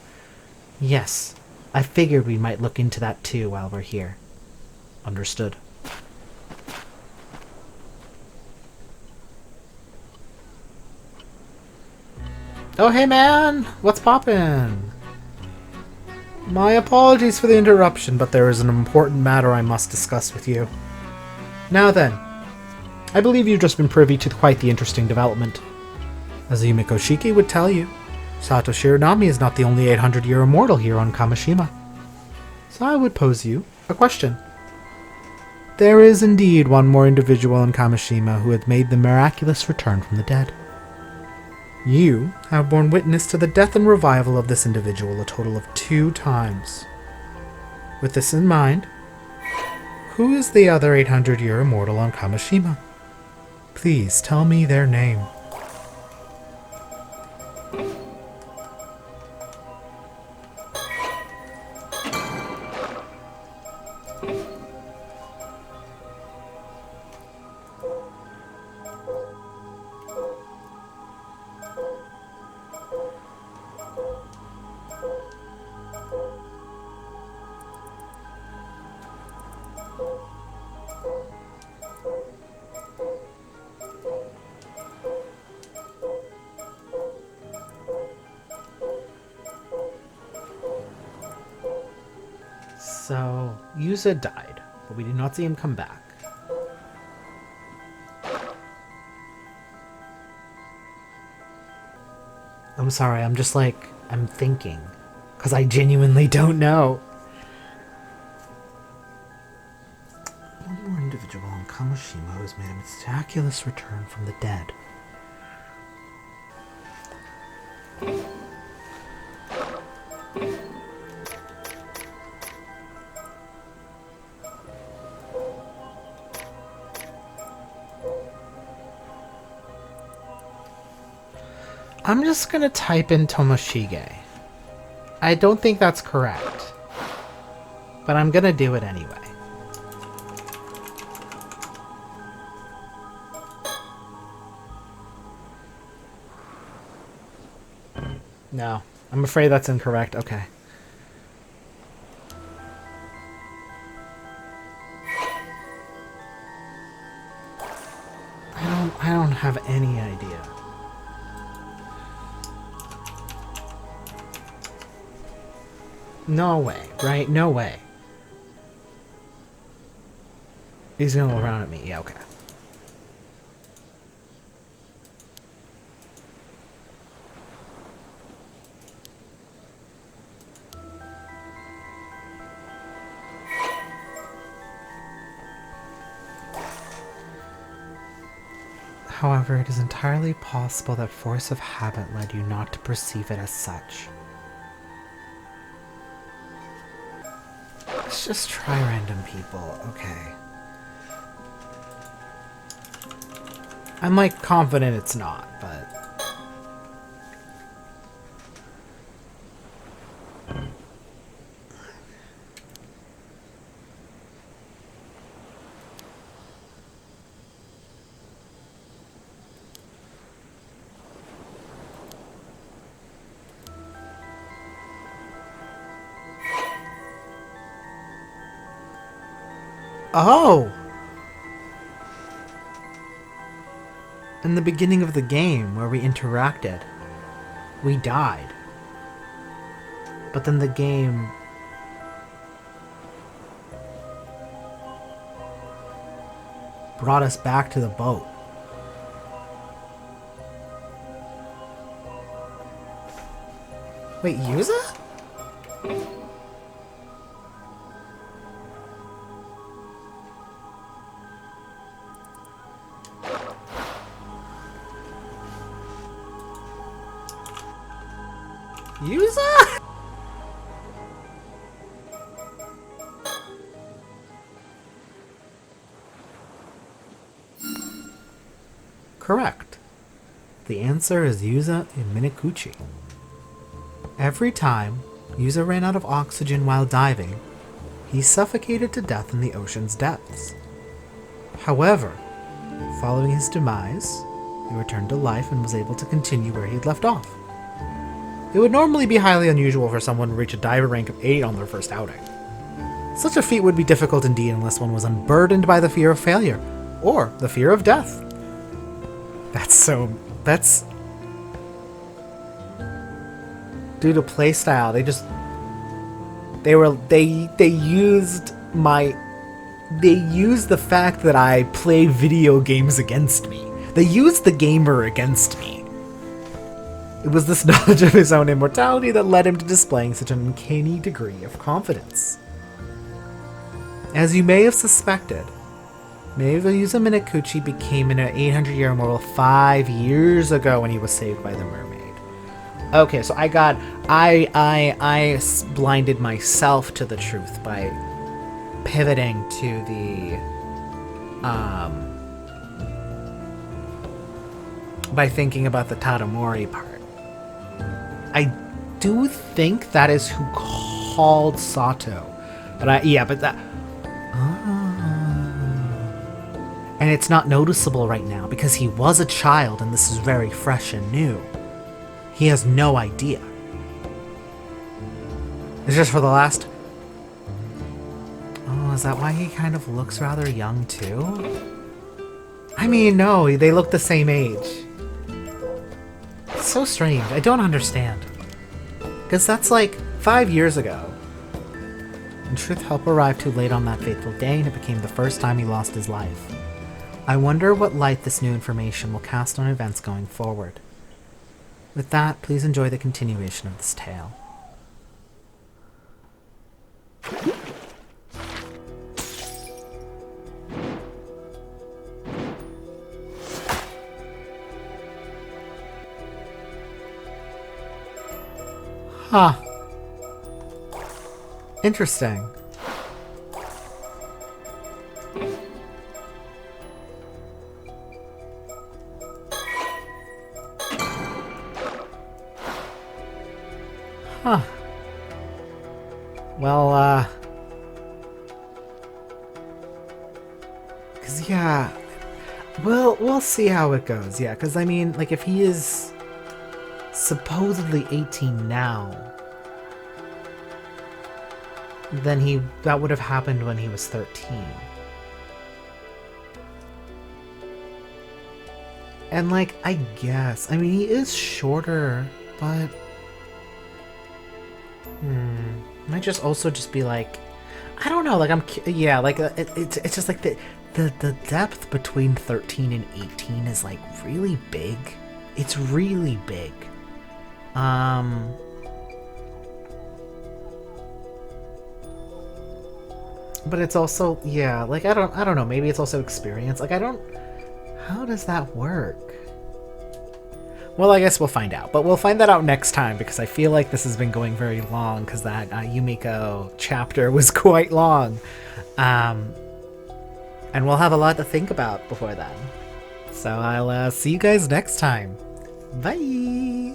Yes, I figured we might look into that too while we're here. Understood. Oh hey man, what's poppin'? My apologies for the interruption, but there is an important matter I must discuss with you. Now then, I believe you've just been privy to quite the interesting development. As Yumiko Shiki would tell you, Sato Shiranami is not the only 800-year immortal here on Kamishima. So I would pose you a question. There is indeed one more individual in Kamishima who had made the miraculous return from the dead. You have borne witness to the death and revival of this individual a total of 2 times. With this in mind, who is the other 800-year immortal on Kamishima? Please tell me their name. So, Yuza died, but we did not see him come back. I'm sorry, I'm just like, I'm thinking. Because I genuinely don't know. One more individual in Kamoshima who has made a miraculous return from the dead. I'm just gonna type in Tomoshige. I don't think that's correct, but I'm gonna do it anyway. No, I'm afraid that's incorrect. Okay. I don't have any idea. No way, right? No way. He's gonna look around at me. Yeah, okay. However, it is entirely possible that force of habit led you not to perceive it as such. Let's just try random people, okay. I'm like confident it's not, but... Oh! In the beginning of the game, where we interacted, we died. But then the game... brought us back to the boat. Wait, Yuza? Yuza? Correct. The answer is Yuza in Minikuchi. Every time Yuza ran out of oxygen while diving, he suffocated to death in the ocean's depths. However, following his demise, he returned to life and was able to continue where he'd left off. It would normally be highly unusual for someone to reach a diver rank of 8 on their first outing. Such a feat would be difficult indeed unless one was unburdened by the fear of failure, or the fear of death. That's... Due to playstyle, they used the fact that I play video games against me. They used the gamer against me. It was this knowledge of his own immortality that led him to displaying such an uncanny degree of confidence. As you may have suspected, Yuza Minikuchi became an 800-year immortal 5 years ago when he was saved by the mermaid. Okay, so I blinded myself to the truth by pivoting to the, by thinking about the Tadamori part. I do think that is who called Sato. But and it's not noticeable right now because he was a child and this is very fresh and new. He has no idea. It's just for the last... Oh, is that why he kind of looks rather young too? I mean, no, they look the same age. It's so strange. I don't understand. Because that's like 5 years ago. In truth, help arrived too late on that fateful day, and it became the first time he lost his life. I wonder what light this new information will cast on events going forward. With that, please enjoy the continuation of this tale. Huh. Interesting. Huh. Well, 'cause yeah, we'll see how it goes. Yeah, 'cause I mean, like, if he is supposedly 18 now, then that would have happened when he was 13. And like, I guess, I mean, he is shorter, but might just also just be like, I don't know, like yeah, like it's just like the depth between 13 and 18 is like really big. It's really big. But it's also, yeah, like I don't know, maybe it's also experience. Like how does that work? Well, I guess we'll find out, but we'll find that out next time because I feel like this has been going very long because that Yumiko chapter was quite long. And we'll have a lot to think about before then. So I'll see you guys next time. Bye!